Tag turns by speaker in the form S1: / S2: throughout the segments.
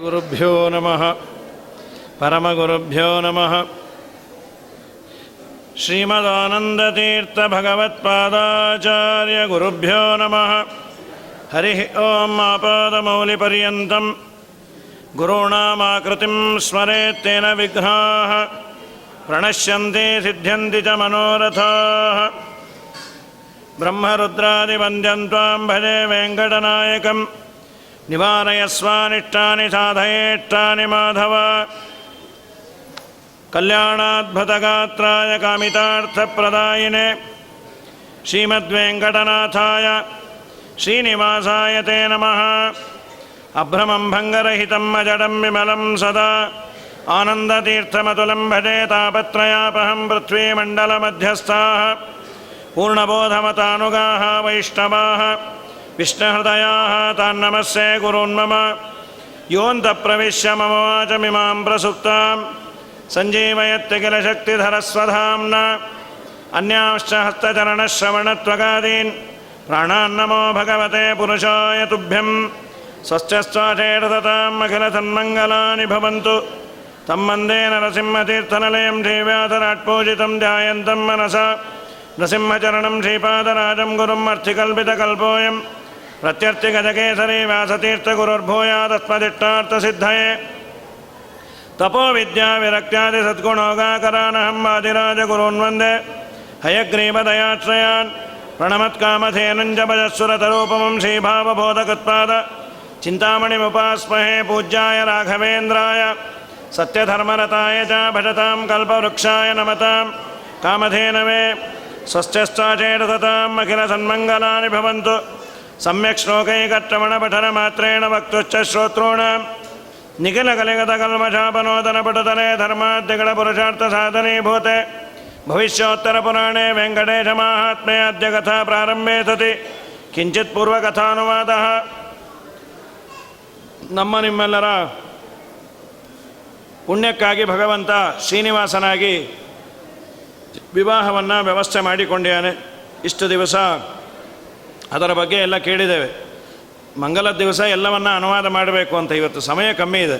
S1: ಗುರುಭ್ಯೋ ನಮಃ. ಪರಮಗುರುಭ್ಯೋ ನಮಃ. ಶ್ರೀಮದಾನಂದತೀರ್ಥ ಭಗವತ್ಪಾದಾಚಾರ್ಯ ಗುರುಭ್ಯೋ ನಮಃ. ಹರಿ ಓಂ. ಆಪಾದಮೌಲಿಪರ್ಯಂತಂ ಗುರುಣಾಮಾಕೃತಿಂ ಸ್ಮರೇತ್ತೇನ ವಿಘ್ನಾಃ ಪ್ರಣಶ್ಯಂತಿ ಸಿದ್ಧ್ಯಂತಿ ಚ ಮನೋರಥಾಃ. ಬ್ರಹ್ಮರುದ್ರಾದಿವಂದ್ಯಂ ತ್ವಾಂ ಭಜೆ ವೆಂಕಟನಾಯಕಂ. ನಿವಾರಯಸ್ವಾನಿಷ್ಟಾನಿ ಸಾಧಯೇಷ್ಟಾನಿ ಮಾಧವ. ಕಲ್ಯಾಣಾದ್ಭುತಗಾತ್ರಾಯ ಕಾಮಿತಾರ್ಥಪ್ರದಾಯಿನೇ ಶ್ರೀಮದ್ವೆಂಕಟನಾಥಾಯ ಶ್ರೀನಿವಾಸಾಯ ತೇ ನಮಃ. ಅಭ್ರಮಂ ಭಂಗರಹಿತಂ ಅಜಡಂ ವಿಮಲಂ ಸದಾ ಆನಂದತೀರ್ಥಮತುಲಂ ಭಜೆ ತಾಪತ್ರಯಾಪಹಂ. ಪೃಥ್ವೀಮಂಡಲಮಧ್ಯಸ್ಥಾಃ ಪೂರ್ಣಬೋಧಮತಾನುಗಾಃ ವೈಷ್ಣವಾಃ ವಿಷ್ಣುಹೃದಯಾಃ ತಾನ್ನಮಸ್ಸೇ ಗುರುನ್ಮಮ. ಯೋऽन्तಃಪ್ರವಿಶ್ಯ ಮಮ ವಾಚಮಿಮಾಂ ಪ್ರಸುಪ್ತಾಂ ಸಂಜೀವಯತ್ಯ ಕಿಲ ಶಕ್ತಿಧರಸ್ವಧಾಮ್ನಾ. ಅನ್ಯಾಂಶ್ಚ ಹಸ್ತಚರಣಶ್ರವಣತ್ವಗಾದೀನ್ ಪ್ರಾಣಾನ್ನಮೋ ಭಗವತೆ ಪುರುಷಾಯ ತುಭ್ಯಂ. ಸ್ವಶ್ಚಸ್ತ್ವಾಚೇಡತಾಂ ಅಖಿಲ ಸನ್ಮಂಗಲಾನಿ ಭವಂತು. ತಂ ವಂದೇ ನರಸಿಂಹತೀರ್ಥನಿಲಯಂ ಶ್ರೀವ್ಯಾಸರಾಟ್ಪೂಜಿತಂ ಧ್ಯಾಯಂತಂ ಮನಸಾ. ನೃಸಿಂಹಚರಣಂ ಶ್ರೀಪಾದರಾಜಂ ಗುರುಂ ಅರ್ಥಿಕಲ್ಪಿತಕಲ್ಪೋಯಂ ಪ್ರತ್ಯರ್ಥಿಗಜಕೇಸರಿ ವ್ಯಾಸತೀರ್ಥಗುರುರ್ಭೂಯಾದಸ್ಮದಿಷ್ಟಾರ್ಥಸಿದ್ಧಯೇ. ತಪೋ ವಿದ್ಯಾ ವಿರಕ್ತ್ಯಾದಿ ಸದ್ಗುಣೋಗಾಕರಾನಹಂ ವಾದಿರಾಜಗುರುನ್ ವಂದೇ ಹಯಗ್ರೀವದಯಾಶ್ರಯಾನ್. ಪ್ರಣಮತ್ಕಾಮಧೇನುಂಜ ಭಜಸ್ಸುರತರೂಪಮಂ ಶ್ರೀಭಾವಬೋಧಕತ್ಪಾದ ಚಿಂತಾಮಣಿಮುಪಾಸ್ಮಹೇ. ಪೂಜ್ಯಾಯ ರಾಘವೇಂದ್ರಾಯ ಸತ್ಯಧರ್ಮರತಾಯ ಚ ಭಜತಾಂ ಕಲ್ಪವೃಕ್ಷಾಯ ನಮತಾಂ ಕಾಮಧೇನವೇ. ಸ್ವಶ್ಚಶ್ಚಾಚೇಡತಾಂ ಅಖಿಲ ಸನ್ಮಂಗಲಾನಿ ಭವಂತು. ಸಮ್ಯಕ್ ಶ್ಲೋಕೈಕಟ್ರಮಣ ಪಠನ ಮಾತ್ರೇಣ ವಕ್ತುಶ್ಚ ಶ್ರೋತॄಣಾಂ ನಿಖಿಲ ಕಲಿಗತಕಲ್ಮಷಾಪನೋದನ ಪಟುತಲೆ ಧರ್ಮಾದ್ಯಗಳ ಪುರುಷಾರ್ಥ ಸಾಧನೀಭೂತೆ ಭವಿಷ್ಯೋತ್ತರ ಪುರಾಣೇ ವೆಂಕಟೇಶ ಮಾಹಾತ್ಮ್ಯೆ ಅದ್ಯ ಕಥಾ ಪ್ರಾರಂಭೆ ಸತಿ ಕಿಂಚಿತ್ ಪೂರ್ವಕಥಾನುವಾದ. ನಮ್ಮ ನಿಮ್ಮೆಲ್ಲರ ಪುಣ್ಯಕ್ಕಾಗಿ ಭಗವಂತ ಶ್ರೀನಿವಾಸನಾಗಿ ವಿವಾಹವನ್ನು ವ್ಯವಸ್ಥೆ ಮಾಡಿಕೊಂಡಿದ್ದಾನೆ. ಇಷ್ಟು ದಿವಸ ಅದರ ಬಗ್ಗೆ ಎಲ್ಲ ಕೇಳಿದ್ದೇವೆ. ಮಂಗಲದ ದಿವಸ ಎಲ್ಲವನ್ನ ಅನುವಾದ ಮಾಡಬೇಕು ಅಂತ. ಇವತ್ತು ಸಮಯ ಕಮ್ಮಿ ಇದೆ.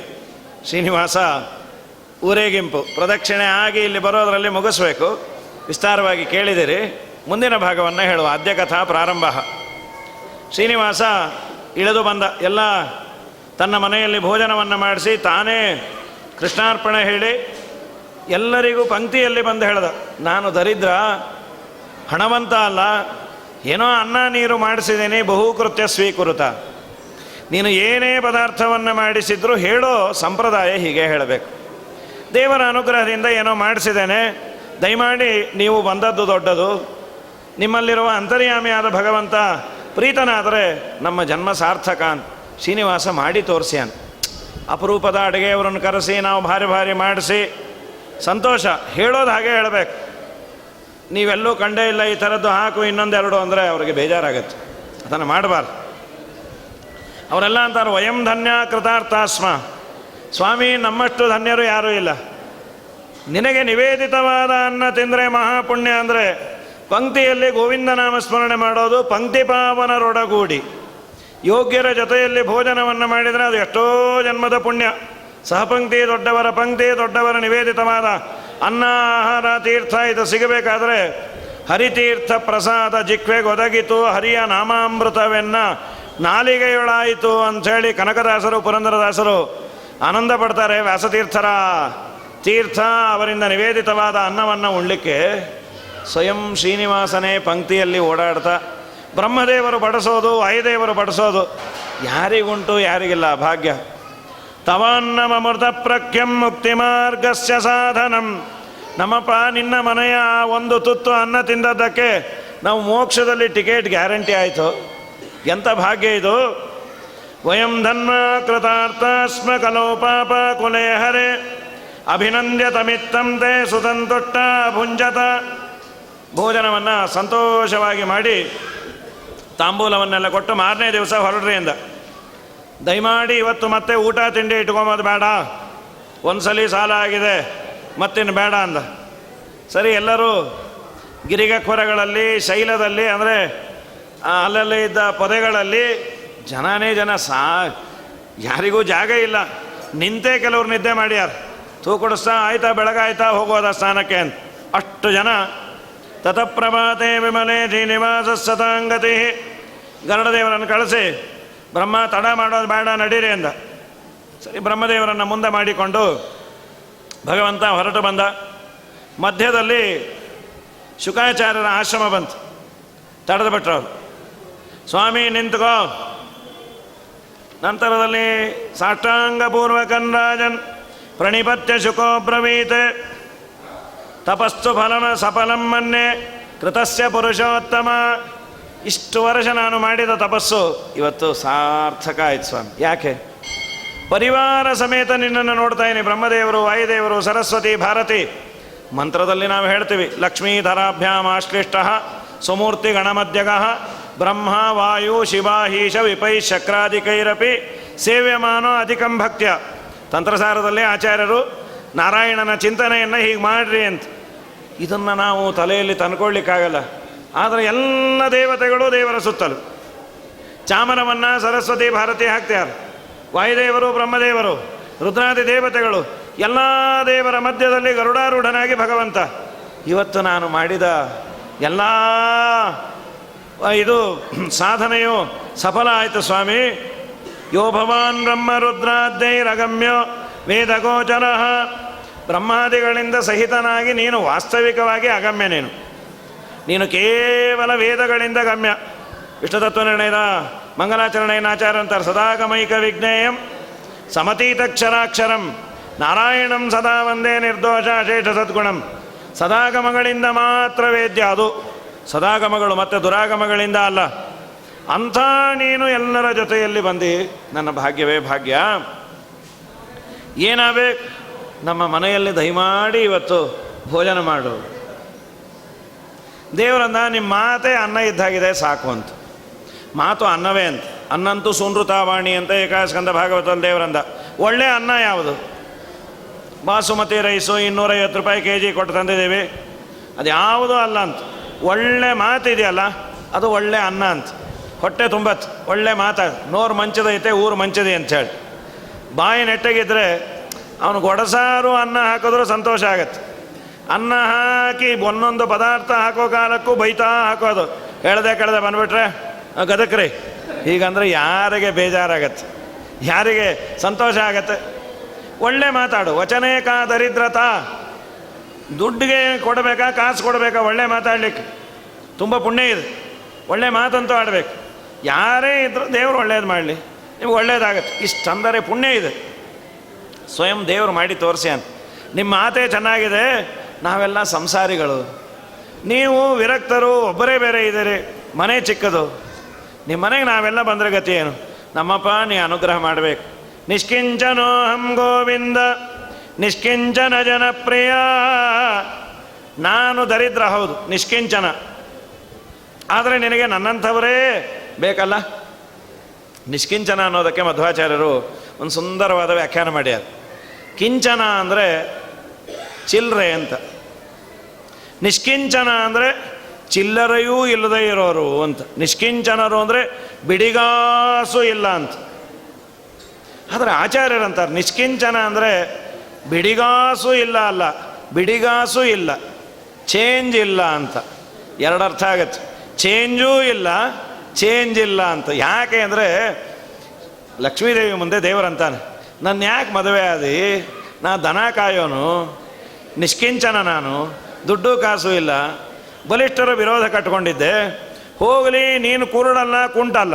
S1: ಶ್ರೀನಿವಾಸ ಊರೇಗಿಂಪು ಪ್ರದಕ್ಷಿಣೆ ಆಗಿ ಇಲ್ಲಿ ಬರೋದರಲ್ಲಿ ಮುಗಿಸ್ಬೇಕು. ವಿಸ್ತಾರವಾಗಿ ಕೇಳಿದಿರಿ. ಮುಂದಿನ ಭಾಗವನ್ನು ಹೇಳುವ. ಅದ್ಯ ಕಥಾ ಪ್ರಾರಂಭ. ಶ್ರೀನಿವಾಸ ಇಳಿದು ಬಂದ. ಎಲ್ಲ ತನ್ನ ಮನೆಯಲ್ಲಿ ಭೋಜನವನ್ನು ಮಾಡಿಸಿ ತಾನೇ ಕೃಷ್ಣಾರ್ಪಣೆ ಹೇಳಿ ಎಲ್ಲರಿಗೂ ಪಂಕ್ತಿಯಲ್ಲಿ ಬಂದು ಹೇಳ್ದ, ನಾನು ದರಿದ್ರ, ಹಣವಂತ ಅಲ್ಲ, ಏನೋ ಅನ್ನ ನೀರು ಮಾಡಿಸಿದ್ದೀನಿ, ಬಹುಕೃತ್ಯ ಸ್ವೀಕೃತ. ನೀನು ಏನೇ ಪದಾರ್ಥವನ್ನು ಮಾಡಿಸಿದ್ರೂ ಹೇಳೋ ಸಂಪ್ರದಾಯ ಹೀಗೆ ಹೇಳಬೇಕು. ದೇವರ ಅನುಗ್ರಹದಿಂದ ಏನೋ ಮಾಡಿಸಿದ್ದೇನೆ, ದಯಮಾಡಿ ನೀವು ಬಂದದ್ದು ದೊಡ್ಡದು. ನಿಮ್ಮಲ್ಲಿರುವ ಅಂತರ್ಯಾಮಿಯಾದ ಭಗವಂತ ಪ್ರೀತನಾದರೆ ನಮ್ಮ ಜನ್ಮ ಸಾರ್ಥಕ ಅಂತ ಶ್ರೀನಿವಾಸ ಮಾಡಿ ತೋರಿಸ್ಯಾನ. ಅಪರೂಪದ ಅಡುಗೆಯವರನ್ನು ಕರೆಸಿ ನಾವು ಭಾರಿ ಭಾರಿ ಮಾಡಿಸಿ ಸಂತೋಷ. ಹೇಳೋದು ಹಾಗೆ ಹೇಳಬೇಕು. ನೀವೆಲ್ಲೂ ಕಂಡೇ ಇಲ್ಲ ಈ ಥರದ್ದು, ಹಾಕು ಇನ್ನೊಂದೆರಡು ಅಂದರೆ ಅವರಿಗೆ ಬೇಜಾರಾಗತ್ತೆ. ಅದನ್ನು ಮಾಡಬಾರ್ದು. ಅವರೆಲ್ಲ ಅಂತಾರೆ, ವಯಂ ಧನ್ಯ ಕೃತಾರ್ಥಾಸ್ಮ. ಸ್ವಾಮಿ, ನಮ್ಮಷ್ಟು ಧನ್ಯರು ಯಾರೂ ಇಲ್ಲ. ನಿನಗೆ ನಿವೇದಿತವಾದ ಅನ್ನ ತಿಂದರೆ ಮಹಾಪುಣ್ಯ. ಅಂದರೆ ಪಂಕ್ತಿಯಲ್ಲಿ ಗೋವಿಂದ ನಾಮ ಸ್ಮರಣೆ ಮಾಡೋದು, ಪಂಕ್ತಿ ಪಾವನರೊಡಗೂಡಿ ಯೋಗ್ಯರ ಜೊತೆಯಲ್ಲಿ ಭೋಜನವನ್ನು ಮಾಡಿದರೆ ಅದು ಎಷ್ಟೋ ಜನ್ಮದ ಪುಣ್ಯ. ಸಹಪಂಕ್ತಿ ದೊಡ್ಡವರ ಪಂಕ್ತಿ, ದೊಡ್ಡವರ ನಿವೇದಿತವಾದ ಅನ್ನ ಆಹಾರ ತೀರ್ಥ ಇದು ಸಿಗಬೇಕಾದ್ರೆ ಹರಿತೀರ್ಥ ಪ್ರಸಾದ ಜಿಕ್ವೆಗೆ ಒದಗಿತು, ಹರಿಯ ನಾಮಾಮೃತವೆನ್ನ ನಾಲಿಗೆಯೊಳಾಯಿತು ಅಂಥೇಳಿ ಕನಕದಾಸರು ಪುರಂದರದಾಸರು ಆನಂದ ಪಡ್ತಾರೆ. ವ್ಯಾಸತೀರ್ಥರ ತೀರ್ಥ ಅವರಿಂದ ನಿವೇದಿತವಾದ ಅನ್ನವನ್ನು ಉಣ್ಲಿಕ್ಕೆ ಸ್ವಯಂ ಶ್ರೀನಿವಾಸನೇ ಪಂಕ್ತಿಯಲ್ಲಿ ಓಡಾಡ್ತಾ ಬ್ರಹ್ಮದೇವರು ಬಡಿಸೋದು, ವಾಯುದೇವರು ಬಡಿಸೋದು. ಯಾರಿಗುಂಟು ಯಾರಿಗಿಲ್ಲ ಭಾಗ್ಯ. ತವಾನ್ನಮೃತ ಪ್ರಖ್ಯಂ ಮುಕ್ತಿ ಮಾರ್ಗಸ್ಯ ಸಾಧನಂ. ನಮ್ಮಪ್ಪ, ನಿನ್ನ ಮನೆಯ ಒಂದು ತುತ್ತು ಅನ್ನ ತಿಂದದ್ದಕ್ಕೆ ನಾವು ಮೋಕ್ಷದಲ್ಲಿ ಟಿಕೆಟ್ ಗ್ಯಾರಂಟಿ ಆಯಿತು. ಎಂಥ ಭಾಗ್ಯ ಇದು. ವಯಂ ಧನ್ಮ ಕೃತಾರ್ಥ ಸ್ಮ ಕಲೋ ಪಾಪ ಕುಲೇ ಹರೆ ಅಭಿನಂದ್ಯತಮಿತ್ತಂ ತೇ ಸುತಂತುಷ್ಟ ಭುಂಜತ. ಭೋಜನವನ್ನು ಸಂತೋಷವಾಗಿ ಮಾಡಿ ತಾಂಬೂಲವನ್ನೆಲ್ಲ ಕೊಟ್ಟು ಮಾರನೇ ದಿವಸ ಹೊರಡ್ರಿ ಅಂದ. ದಯಮಾಡಿ ಇವತ್ತು ಮತ್ತೆ ಊಟ ತಿಂಡಿ ಇಟ್ಕೊಂಬೋದು ಬೇಡ, ಒಂದ್ಸಲಿ ಸಾಲ ಆಗಿದೆ, ಮತ್ತಿನ್ನು ಬೇಡ ಅಂದ. ಸರಿ, ಎಲ್ಲರೂ ಗಿರಿಗಕ್ವರಗಳಲ್ಲಿ ಶೈಲದಲ್ಲಿ ಅಂದರೆ ಅಲ್ಲಲ್ಲಿ ಇದ್ದ ಪೊದೆಗಳಲ್ಲಿ ಜನನೇ ಜನ ಯಾರಿಗೂ ಜಾಗ ಇಲ್ಲ. ನಿಂತೇ ಕೆಲವ್ರು ನಿದ್ದೆ ಮಾಡ್ಯಾರ. ತೂಕುಡಿಸ್ತಾ ಆಯ್ತಾ ಬೆಳಗಾಯ್ತಾ ಹೋಗೋದ ಸ್ನಾನಕ್ಕೆ ಅಂತ. ಅಷ್ಟು ಜನ. ತತಃಪ್ರಭಾತೆ ವಿಮಲೆ ಶ್ರೀನಿವಾಸ ಸತಾಂಗತಿ. ಗರುಡದೇವರನ್ನು ಕಳಿಸಿ ಬ್ರಹ್ಮ ತಡ ಮಾಡೋದು ಬೇಡ ನಡೀರಿ ಅಂದ. ಸರಿ, ಬ್ರಹ್ಮದೇವರನ್ನು ಮುಂದೆ ಮಾಡಿಕೊಂಡು ಭಗವಂತ ಹೊರಟು ಬಂದ. ಮಧ್ಯದಲ್ಲಿ ಶುಕಾಚಾರ್ಯರ ಆಶ್ರಮ ಬಂತು. ತಡೆದು ಬಿಟ್ರು ಅವರು. ಸ್ವಾಮಿ ನಿಂತುಕೋ. ನಂತರದಲ್ಲಿ ಸಾಷ್ಟಾಂಗಪೂರ್ವಕನ್ ರಾಜನ್ ಪ್ರಣಿಪತ್ಯ ಶುಕೋ ಬ್ರವೀತ್ ತಪಸ್ಸು ಫಲನ ಸಫಲಂ ಮನ್ನೆ ಕೃತಸ್ಯ ಪುರುಷೋತ್ತಮ. ಇಷ್ಟು ವರ್ಷ ನಾನು ಮಾಡಿದ ತಪಸ್ಸು ಇವತ್ತು ಸಾರ್ಥಕ ಆಯ್ತು ಸ್ವಾಮಿ. ಯಾಕೆ? ಪರಿವಾರ ಸಮೇತ ನಿನ್ನನ್ನು ನೋಡ್ತಾ ಇದ್ದೀನಿ. ಬ್ರಹ್ಮದೇವರು, ವಾಯುದೇವರು, ಸರಸ್ವತಿ, ಭಾರತಿ. ಮಂತ್ರದಲ್ಲಿ ನಾವು ಹೇಳ್ತೀವಿ, ಲಕ್ಷ್ಮೀಧರಾಭ್ಯಾಮ್ ಆಶ್ಲಿಷ್ಟ ಸುಮೂರ್ತಿ ಗಣಮಧ್ಯಗಃ ಬ್ರಹ್ಮ ವಾಯು ಶಿವಾಹೀಶ ವಿಪೈ ಶಕ್ರಾದಿಕೈರಪಿ ಸೇವ್ಯಮಾನೋ ಅಧಿಕಂ ಭಕ್ತ್ಯ. ತಂತ್ರಸಾರದಲ್ಲಿ ಆಚಾರ್ಯರು ನಾರಾಯಣನ ಚಿಂತನೆಯನ್ನು ಹೀಗೆ ಮಾಡ್ರಿ ಅಂತ. ಇದನ್ನು ನಾವು ತಲೆಯಲ್ಲಿ ತಂದ್ಕೊಳ್ಳಿಕ್ಕಾಗಲ್ಲ. ಆದರೆ ಎಲ್ಲ ದೇವತೆಗಳು ದೇವರ ಸುತ್ತಲು. ಚಾಮರವನ್ನು ಸರಸ್ವತಿ ಭಾರತಿ ಹಾಕ್ತಾರೆ. ವಾಯುದೇವರು, ಬ್ರಹ್ಮದೇವರು, ರುದ್ರಾದಿ ದೇವತೆಗಳು, ಎಲ್ಲ ದೇವರ ಮಧ್ಯದಲ್ಲಿ ಗರುಡಾರೂಢನಾಗಿ ಭಗವಂತ. ಇವತ್ತು ನಾನು ಮಾಡಿದ ಎಲ್ಲ ಇದು ಸಾಧನೆಯು ಸಫಲ ಆಯಿತು ಸ್ವಾಮಿ. ಯೋ ಭವಾನ್ ಬ್ರಹ್ಮ ರುದ್ರಾದ್ಯೈರಗಮ್ಯ ವೇದಗೋಚರ. ಬ್ರಹ್ಮಾದಿಗಳಿಂದ ಸಹಿತನಾಗಿ ನೀನು ವಾಸ್ತವಿಕವಾಗಿ ಅಗಮ್ಯ. ನೀನು ಕೇವಲ ವೇದಗಳಿಂದ ಗಮ್ಯ. ವಿಷ್ಣುತತ್ವ ನಿರ್ಣಯದ ಮಂಗಲಾಚರಣೆಯನ್ನು ಆಚಾರ ಅಂತಾರೆ. ಸದಾಗಮೈಕ ವಿಜ್ಞೇಯಂ ಸಮತೀತಕ್ಷರಾಕ್ಷರಂ ನಾರಾಯಣಂ ಸದಾ ವಂದೇ ನಿರ್ದೋಷ ಅಶೇಷ ಸದ್ಗುಣಂ. ಸದಾಗಮಗಳಿಂದ ಮಾತ್ರ ವೇದ್ಯ. ಅದು ಸದಾಗಮಗಳು, ಮತ್ತು ದುರಾಗಮಗಳಿಂದ ಅಲ್ಲ. ಅಂಥ ನೀನು ಎಲ್ಲರ ಜೊತೆಯಲ್ಲಿ ಬಂದು ನನ್ನ ಭಾಗ್ಯವೇ ಭಾಗ್ಯ. ಏನಾಗಬೇಕು? ನಮ್ಮ ಮನೆಯಲ್ಲಿ ದಯಮಾಡಿ ಇವತ್ತು ಭೋಜನ ಮಾಡು. ದೇವರಂದ ನಿಮ್ಮ ಮಾತೇ ಅನ್ನ ಇದ್ದಾಗಿದೆ ಸಾಕು ಅಂತ. ಮಾತು ಅನ್ನವೇ ಅಂತ. ಅನ್ನಂತೂ ಸುನೃತಾವಾಣಿ ಅಂತ ಏಕಾಸ್ಕಂದ ಭಾಗವತದಲ್ಲಿ ದೇವರಂದ. ಒಳ್ಳೆ ಅನ್ನ ಯಾವುದು? ಬಾಸುಮತಿ ರೈಸು 250 ರೂಪಾಯಿ kg ಕೊಟ್ಟು ತಂದಿದ್ದೀವಿ, ಅದು ಯಾವುದೂ ಅಲ್ಲ ಅಂತ. ಒಳ್ಳೆ ಮಾತಿದೆಯಲ್ಲ, ಅದು ಒಳ್ಳೆ ಅನ್ನ ಅಂತ. ಹೊಟ್ಟೆ ತುಂಬತ್ತು ಒಳ್ಳೆ ಮಾತಾಡು. ನೋರು ಮಂಚದೈತೆ ಊರು ಮಂಚದಿ ಅಂಥೇಳಿ. ಬಾಯಿ ನೆಟ್ಟಗಿದ್ರೆ ಅವನು ಗೊಡಸಾರು ಅನ್ನ ಹಾಕಿದ್ರೂ ಸಂತೋಷ ಆಗತ್ತೆ. ಅನ್ನ ಹಾಕಿ ಒಂದೊಂದು ಪದಾರ್ಥ ಹಾಕೋ ಕಾಲಕ್ಕೂ ಬೈತಾ ಹಾಕೋದು. ಹೇಳ್ದೆ ಕೇಳ್ದೆ ಬಂದುಬಿಟ್ರೆ ಗದಕ್ರಿ ಹೀಗಂದ್ರೆ ಯಾರಿಗೆ ಬೇಜಾರಾಗತ್ತೆ, ಯಾರಿಗೆ ಸಂತೋಷ ಆಗತ್ತೆ? ಒಳ್ಳೆ ಮಾತಾಡು. ವಚನೇಕಾ ದರಿದ್ರತಾ. ದುಡ್ಡಿಗೆ ಕೊಡಬೇಕಾ, ಕಾಸು ಕೊಡಬೇಕಾ ಒಳ್ಳೆ ಮಾತಾಡಲಿಕ್ಕೆ? ತುಂಬ ಪುಣ್ಯ ಇದೆ. ಒಳ್ಳೆ ಮಾತಂತೂ ಆಡಬೇಕು. ಯಾರೇ ಇದ್ದರೂ ದೇವರು ಒಳ್ಳೇದು ಮಾಡಲಿ, ನಿಮ್ಗೆ ಒಳ್ಳೇದಾಗತ್ತೆ. ಇಷ್ಟಂದರೆ ಪುಣ್ಯ ಇದೆ. ಸ್ವಯಂ ದೇವರು ಮಾಡಿ ತೋರಿಸಿ ಅಂತ. ನಿಮ್ಮ ಮಾತೇ ಚೆನ್ನಾಗಿದೆ. ನಾವೆಲ್ಲ ಸಂಸಾರಿಗಳು, ನೀವು ವಿರಕ್ತರು, ಒಬ್ಬರೇ ಬೇರೆ ಇದ್ದೀರಿ, ಮನೆ ಚಿಕ್ಕದು. ನಿಮ್ಮ ಮನೆಗೆ ನಾವೆಲ್ಲ ಬಂದರೆ ಗತಿ ಏನು? ನಮ್ಮಪ್ಪ ನೀ ಅನುಗ್ರಹ ಮಾಡಬೇಕು. ನಿಷ್ಕಿಂಚನೋಹಂ ಗೋವಿಂದ ನಿಷ್ಕಿಂಚನ ಜನಪ್ರಿಯ. ನಾನು ದರಿದ್ರ ಹೌದು, ನಿಷ್ಕಿಂಚನ. ಆದರೆ ನಿನಗೆ ನನ್ನಂಥವರೇ ಬೇಕಲ್ಲ. ನಿಷ್ಕಿಂಚನ ಅನ್ನೋದಕ್ಕೆ ಮಧ್ವಾಚಾರ್ಯರು ಒಂದು ಸುಂದರವಾದ ವ್ಯಾಖ್ಯಾನ ಮಾಡ್ಯಾರ. ಕಿಂಚನ ಅಂದರೆ ಚಿಲ್ಲರೆ ಅಂತ, ನಿಷ್ಕಿಂಚನ ಅಂದರೆ ಚಿಲ್ಲರೆಯೂ ಇಲ್ಲದೆ ಇರೋರು ಅಂತ. ನಿಷ್ಕಿಂಚನರು ಅಂದರೆ ಬಿಡಿಗಾಸು ಇಲ್ಲ ಅಂತ. ಆದರೆ ಆಚಾರ್ಯರಂತಾರೆ ನಿಷ್ಕಿಂಚನ ಅಂದರೆ ಬಿಡಿಗಾಸು ಇಲ್ಲ ಅಲ್ಲ, ಬಿಡಿಗಾಸು ಇಲ್ಲ, ಚೇಂಜ್ ಇಲ್ಲ ಅಂತ. ಎರಡು ಅರ್ಥ ಆಗತ್ತೆ. ಚೇಂಜೂ ಇಲ್ಲ, ಚೇಂಜ್ ಇಲ್ಲ ಅಂತ. ಯಾಕೆ ಅಂದರೆ ಲಕ್ಷ್ಮೀದೇವಿ ಮುಂದೆ ದೇವರಂತಾನೆ, ನನ್ನ ಯಾಕೆ ಮದುವೆ ಆದಿ? ನಾ ದನ ಕಾಯೋನು, ನಿಷ್ಕಿಂಚನ ನಾನು, ದುಡ್ಡು ಕಾಸು ಇಲ್ಲ, ಬಲಿಷ್ಠರ ವಿರೋಧ ಕಟ್ಕೊಂಡಿದ್ದೆ. ಹೋಗಲಿ, ನೀನು ಕುರುಡಲ್ಲ ಕುಂಟಲ್ಲ,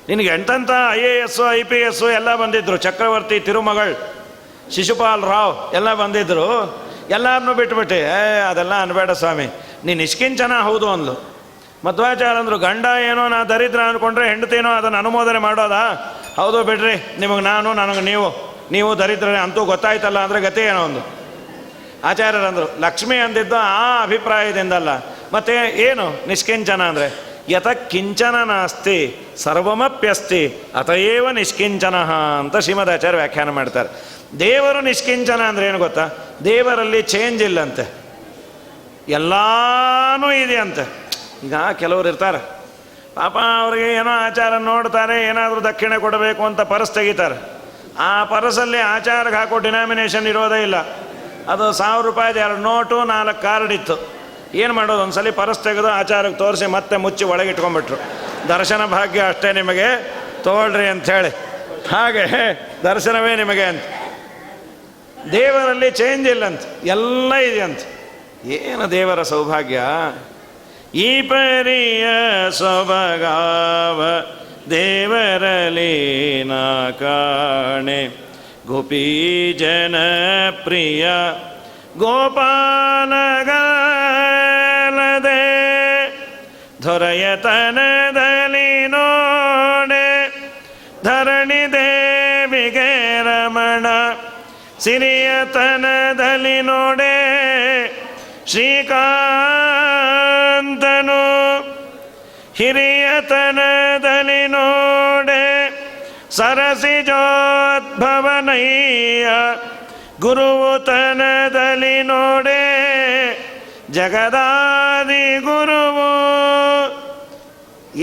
S1: ನಿನಗೆ ಎಂಟಂಥ IAS IPS ಎಲ್ಲ ಬಂದಿದ್ದರು. ಚಕ್ರವರ್ತಿ ತಿರುಮಗಳ್, ಶಿಶುಪಾಲ್ ರಾವ್ ಎಲ್ಲ ಬಂದಿದ್ದರು. ಎಲ್ಲರನ್ನೂ ಬಿಟ್ಬಿಟ್ಟು ಅದೆಲ್ಲ ಅನ್ಬೇಡ ಸ್ವಾಮಿ, ನೀನು ನಿಷ್ಕಿಂಚನ ಹೌದು ಅಂದ್ಲು. ಮಧ್ವಾಚಾರ್ಯ ಅಂದರು, ಗಂಡ ಏನೋ ನಾ ದರಿದ್ರ ಅಂದ್ಕೊಂಡ್ರೆ ಹೆಂಡತಿನೋ ಅದನ್ನು ಅನುಮೋದನೆ ಮಾಡೋದಾ? ಹೌದು ಬಿಡ್ರಿ, ನಿಮಗೆ ನಾನು, ನನಗೆ ನೀವು ದರಿದ್ರನೇ ಅಂತೂ ಗೊತ್ತಾಯ್ತಲ್ಲ ಅಂದರೆ ಗತಿ ಏನೋ ಒಂದು. ಆಚಾರ್ಯರಂದರು, ಲಕ್ಷ್ಮಿ ಅಂದಿದ್ದು ಆ ಅಭಿಪ್ರಾಯದಿಂದಲ್ಲ. ಮತ್ತು ಏನು ನಿಷ್ಕಿಂಚನ ಅಂದರೆ ಯತ ಕಿಂಚನ ನಾಸ್ತಿ ಸರ್ವಮಪ್ಯಸ್ತಿ ಅತಯೇವ ನಿಷ್ಕಿಂಚನ ಅಂತ ಶ್ರೀಮದಾಚಾರ್ಯ ವ್ಯಾಖ್ಯಾನ ಮಾಡ್ತಾರೆ. ದೇವರು ನಿಷ್ಕಿಂಚನ ಅಂದರೆ ಏನು ಗೊತ್ತಾ? ದೇವರಲ್ಲಿ ಚೇಂಜ್ ಇಲ್ಲಂತೆ, ಎಲ್ಲಾನೂ ಇದೆ ಅಂತೆ. ಈಗ ಕೆಲವರು ಇರ್ತಾರೆ ಪಾಪ, ಅವ್ರಿಗೆ ಏನೋ ಆಚಾರ ನೋಡ್ತಾರೆ, ಏನಾದರೂ ದಕ್ಷಿಣೆ ಕೊಡಬೇಕು ಅಂತ ಪರ್ಸ್ ತೆಗಿತಾರೆ. ಆ ಪರಸಲ್ಲಿ ಆಚಾರಕ್ಕೆ ಹಾಕೋ ಡಿನಾಮಿನೇಷನ್ ಇರೋದೇ ಇಲ್ಲ. ಅದು 1000 ರೂಪಾಯಿದು 2 ನೋಟು 4 ಕಾರ್ಡ್ ಇತ್ತು. ಏನು ಮಾಡೋದು, ಒಂದ್ಸಲಿ ಪರಸ್ ತೆಗೆದು ಆಚಾರಕ್ಕೆ ತೋರಿಸಿ ಮತ್ತೆ ಮುಚ್ಚಿ ಒಳಗೆ ಇಟ್ಕೊಂಡ್ಬಿಟ್ರು. ದರ್ಶನ ಭಾಗ್ಯ ಅಷ್ಟೇ ನಿಮಗೆ, ತಗೊಳ್ರಿ ಅಂಥೇಳಿ. ಹಾಗೆ ದರ್ಶನವೇ ನಿಮಗೆ ಅಂತ. ದೇವರಲ್ಲಿ ಚೇಂಜ್ ಇಲ್ಲಂತ, ಎಲ್ಲ ಇದೆಯಂತ. ಏನು ದೇವರ ಸೌಭಾಗ್ಯ! ಈ ಪರಿಯ ಸೊಬಗಾವ ದೇವರಲಿ ನಾ ಕಾಣೆ, ಗೋಪಿ ಜನ ಪ್ರಿಯ ಗೋಪಾಲಗಲದೆ ದೊರೆಯತನದಲ್ಲಿ ನೋಡೆ, ಧರಣಿ ದೇವಿಗೆ ರಮಣ ಸಿರಿಯತನದಲ್ಲಿ ನೋಡೆ, ಶ್ರೀಕಾಂತನು ಹಿರಿಯತನದಲ್ಲಿ ನೋಡೆ, ಸರಸಿಜೋದ್ಭವನಯ್ಯ ಗುರುವು ತನದಲ್ಲಿ ನೋಡೆ, ಜಗದಾದಿ ಗುರುವು.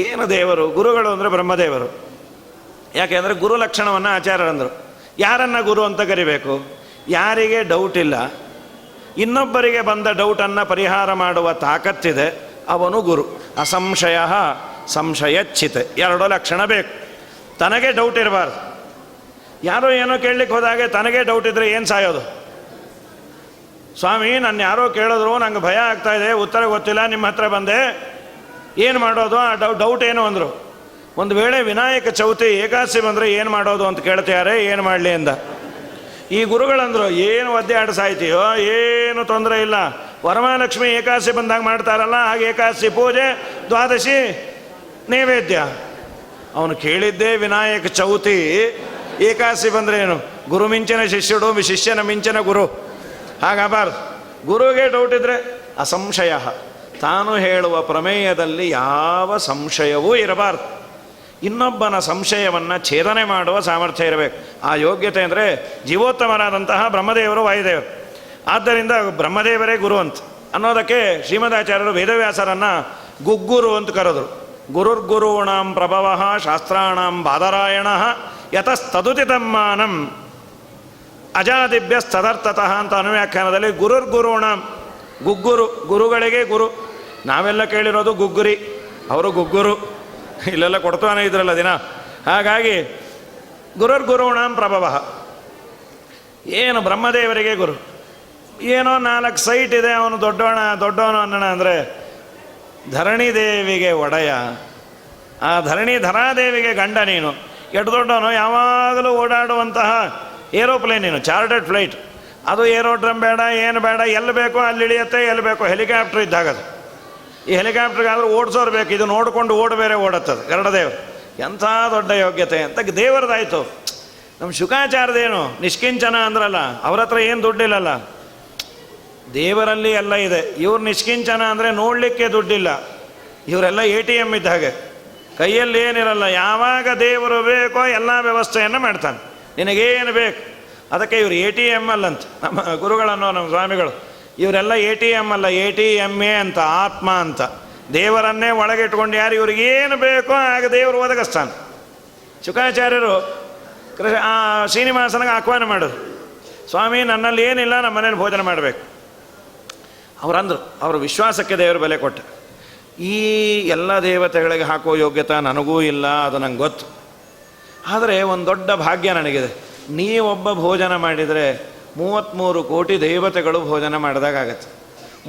S1: ಏನು ದೇವರು? ಗುರುಗಳು ಅಂದರೆ ಬ್ರಹ್ಮದೇವರು. ಯಾಕೆಂದರೆ ಗುರು ಲಕ್ಷಣವನ್ನು ಆಚಾರ್ಯರಂದರು. ಯಾರನ್ನು ಗುರು ಅಂತ ಕರಿಬೇಕು? ಯಾರಿಗೆ ಡೌಟ್ ಇಲ್ಲ, ಇನ್ನೊಬ್ಬರಿಗೆ ಬಂದ ಡೌಟನ್ನು ಪರಿಹಾರ ಮಾಡುವ ತಾಕತ್ತಿದೆ, ಅವನು ಗುರು. ಅಸಂಶಯ ಸಂಶಯಚ್ಛಿತೆ, 2 ಲಕ್ಷಣ ಬೇಕು. ತನಗೆ ಡೌಟ್ ಇರಬಾರ್ದು. ಯಾರೋ ಏನೋ ಕೇಳಲಿಕ್ಕೆ ಹೋದಾಗೆ ತನಗೆ ಡೌಟ್ ಇದ್ದರೆ ಏನು ಸಾಯೋದು? ಸ್ವಾಮಿ, ನನ್ನ ಯಾರೋ ಕೇಳಿದ್ರು, ನಂಗೆ ಭಯ ಆಗ್ತಾಯಿದೆ, ಉತ್ತರ ಗೊತ್ತಿಲ್ಲ, ನಿಮ್ಮ ಹತ್ರ ಬಂದೆ, ಏನು ಮಾಡೋದು? ಆ ಡೌಟ್ ಏನು ಅಂದರು. ಒಂದು ವೇಳೆ ವಿನಾಯಕ ಚೌತಿ ಏಕಾದಶಿ ಬಂದರೆ ಏನು ಮಾಡೋದು ಅಂತ ಕೇಳ್ತಾರೆ, ಏನು ಮಾಡಲಿ ಅಂದ. ಈ ಗುರುಗಳಂದರು, ಏನು ಒದ್ದೆ ಆಡ ಸಾಯ್ತೀಯೋ, ಏನು ತೊಂದರೆ ಇಲ್ಲ, ವರಮಹಾಲಕ್ಷ್ಮಿ ಏಕಾದಶಿ ಬಂದಾಗ ಮಾಡ್ತಾರಲ್ಲ ಹಾಗೆ ಏಕಾದಶಿ ಪೂಜೆ, ದ್ವಾದಶಿ ನೈವೇದ್ಯ. ಅವನು ಕೇಳಿದ್ದೇ ವಿನಾಯಕ ಚೌತಿ, ಏಕಾದಶಿ ಬಂದರೆ ಏನು? ಗುರು ಮಿಂಚಿನ ಶಿಷ್ಯಡು, ಶಿಷ್ಯನ ಮಿಂಚಿನ ಗುರು. ಹಾಗಾಗಬಾರ್ದು. ಗುರುಗೆ ಡೌಟ್ ಇದ್ದರೆ ಅಸಂಶಯ, ತಾನು ಹೇಳುವ ಪ್ರಮೇಯದಲ್ಲಿ ಯಾವ ಸಂಶಯವೂ ಇರಬಾರ್ದು. ಇನ್ನೊಬ್ಬನ ಸಂಶಯವನ್ನು ಛೇದನೆ ಮಾಡುವ ಸಾಮರ್ಥ್ಯ ಇರಬೇಕು. ಆ ಯೋಗ್ಯತೆ ಅಂದರೆ ಜೀವೋತ್ತಮರಾದಂತಹ ಬ್ರಹ್ಮದೇವರು, ವಾಯುದೇವರು. ಆದ್ದರಿಂದ ಬ್ರಹ್ಮದೇವರೇ ಗುರು ಅಂತ ಅನ್ನೋದಕ್ಕೆ ಶ್ರೀಮದಾಚಾರ್ಯರು ವೇದವ್ಯಾಸರನ್ನು ಗುಗ್ಗುರು ಅಂತ ಕರೆದರು. ಗುರುರ್ಗುರುಣಾಂ ಪ್ರಭವ ಶಾಸ್ತ್ರಾಣಾಂ ಬಾದರಾಯಣ ಯತಸ್ತದುತಿತಮ್ಮಾನಂ ಅಜಾದಿಭ್ಯಸ್ತದರ್ಥತಃ ಅಂತ ಅನುವ್ಯಾಖ್ಯಾನದಲ್ಲಿ ಗುರುರ್ಗುರುಣಾಂ, ಗುಗ್ಗುರು, ಗುರುಗಳಿಗೆ ಗುರು. ನಾವೆಲ್ಲ ಕೇಳಿರೋದು ಗುಗ್ಗುರಿ, ಅವರು ಗುಗ್ಗುರು, ಇಲ್ಲೆಲ್ಲ ಕೊಡ್ತಾನೆ ಇದ್ರಲ್ಲ ದಿನ. ಹಾಗಾಗಿ ಗುರುರ್ಗುರುಣಾಂ ಪ್ರಭವ, ಏನು ಬ್ರಹ್ಮದೇವರಿಗೆ ಗುರು. ಏನೋ 4 ಸೈಟ್ ಇದೆ, ಅವನು ದೊಡ್ಡವನು ಅನ್ನೋಣ ಅಂದರೆ ಧರಣಿ ದೇವಿಗೆ ಒಡೆಯ, ಆ ಧರಾದೇವಿಗೆ ಗಂಡ ನೀನು. ಎಷ್ಟು ದೊಡ್ಡವನು, ಯಾವಾಗಲೂ ಓಡಾಡುವಂತಹ ಏರೋಪ್ಲೇನ್ ನೀನು, ಚಾರ್ಟರ್ಡ್ ಫ್ಲೈಟ್. ಅದು ಏರೋಡ್ರಮ್ ಬೇಡ, ಏನು ಬೇಡ, ಎಲ್ಲಿ ಬೇಕೋ ಅಲ್ಲಿ ಇಳಿಯುತ್ತೆ, ಎಲ್ಲಿ ಬೇಕೋ ಹೆಲಿಕಾಪ್ಟರ್ ಇದ್ದಾಗದು. ಈ ಹೆಲಿಕಾಪ್ಟರ್ಗಾದರೂ ಓಡಿಸೋರು ಬೇಕು, ಇದು ನೋಡಿಕೊಂಡು ಬೇರೆ ಓಡುತ್ತದೆ ಗರುಡದೇವರು. ಎಂಥ ದೊಡ್ಡ ಯೋಗ್ಯತೆ ಅಂತ ದೇವರದಾಯಿತು. ನಮ್ಮ ಶುಕಾಚಾರ್ಯದೇನು ನಿಷ್ಕಿಂಚನ ಅಂದ್ರಲ್ಲ, ಅವ್ರ ಹತ್ರ ಏನು ದುಡ್ಡಿಲ್ಲಲ್ಲ, ದೇವರಲ್ಲಿ ಎಲ್ಲ ಇದೆ. ಇವ್ರು ನಿಷ್ಕಿಂಚನ ಅಂದರೆ ನೋಡಲಿಕ್ಕೆ ದುಡ್ಡಿಲ್ಲ, ಇವರೆಲ್ಲ ATM ಇದ್ದ ಹಾಗೆ, ಕೈಯಲ್ಲಿ ಏನಿರಲ್ಲ. ಯಾವಾಗ ದೇವರು ಬೇಕೋ ಎಲ್ಲ ವ್ಯವಸ್ಥೆಯನ್ನು ಮಾಡ್ತಾನೆ, ನಿನಗೇನು ಬೇಕು. ಅದಕ್ಕೆ ಇವರು ATM ಅಲ್ಲಂತ ನಮ್ಮ ಗುರುಗಳನ್ನೋ ನಮ್ಮ ಸ್ವಾಮಿಗಳು. ಇವರೆಲ್ಲ ATM ಅಲ್ಲ, ATMA ಅಂತ, ಆತ್ಮ ಅಂತ. ದೇವರನ್ನೇ ಒಳಗಿಟ್ಕೊಂಡು ಯಾರು ಇವ್ರಿಗೇನು ಬೇಕೋ ಆಗ ದೇವರು ಒದಗಿಸ್ತಾನೆ. ಶುಕಾಚಾರ್ಯರು ಶ್ರೀನಿವಾಸನಿಗೆ ಆಹ್ವಾನ ಮಾಡೋದು, ಸ್ವಾಮಿ ನನ್ನಲ್ಲಿ ಏನಿಲ್ಲ, ನಮ್ಮ ಮನೇಲಿ ಭೋಜನ ಮಾಡಬೇಕು. ಅವರಂದರು, ಅವರ ವಿಶ್ವಾಸಕ್ಕೆ ದೇವರು ಬೆಲೆ ಕೊಟ್ಟ. ಈ ಎಲ್ಲ ದೇವತೆಗಳಿಗೆ ಹಾಕೋ ಯೋಗ್ಯತೆ ನನಗೂ ಇಲ್ಲ, ಅದು ನಂಗೆ ಗೊತ್ತು. ಆದರೆ ಒಂದು ದೊಡ್ಡ ಭಾಗ್ಯ ನನಗಿದೆ. ನೀವೊಬ್ಬ ಭೋಜನ ಮಾಡಿದರೆ 33 ಕೋಟಿ ದೇವತೆಗಳು ಭೋಜನ ಮಾಡಿದಾಗತ್ತೆ.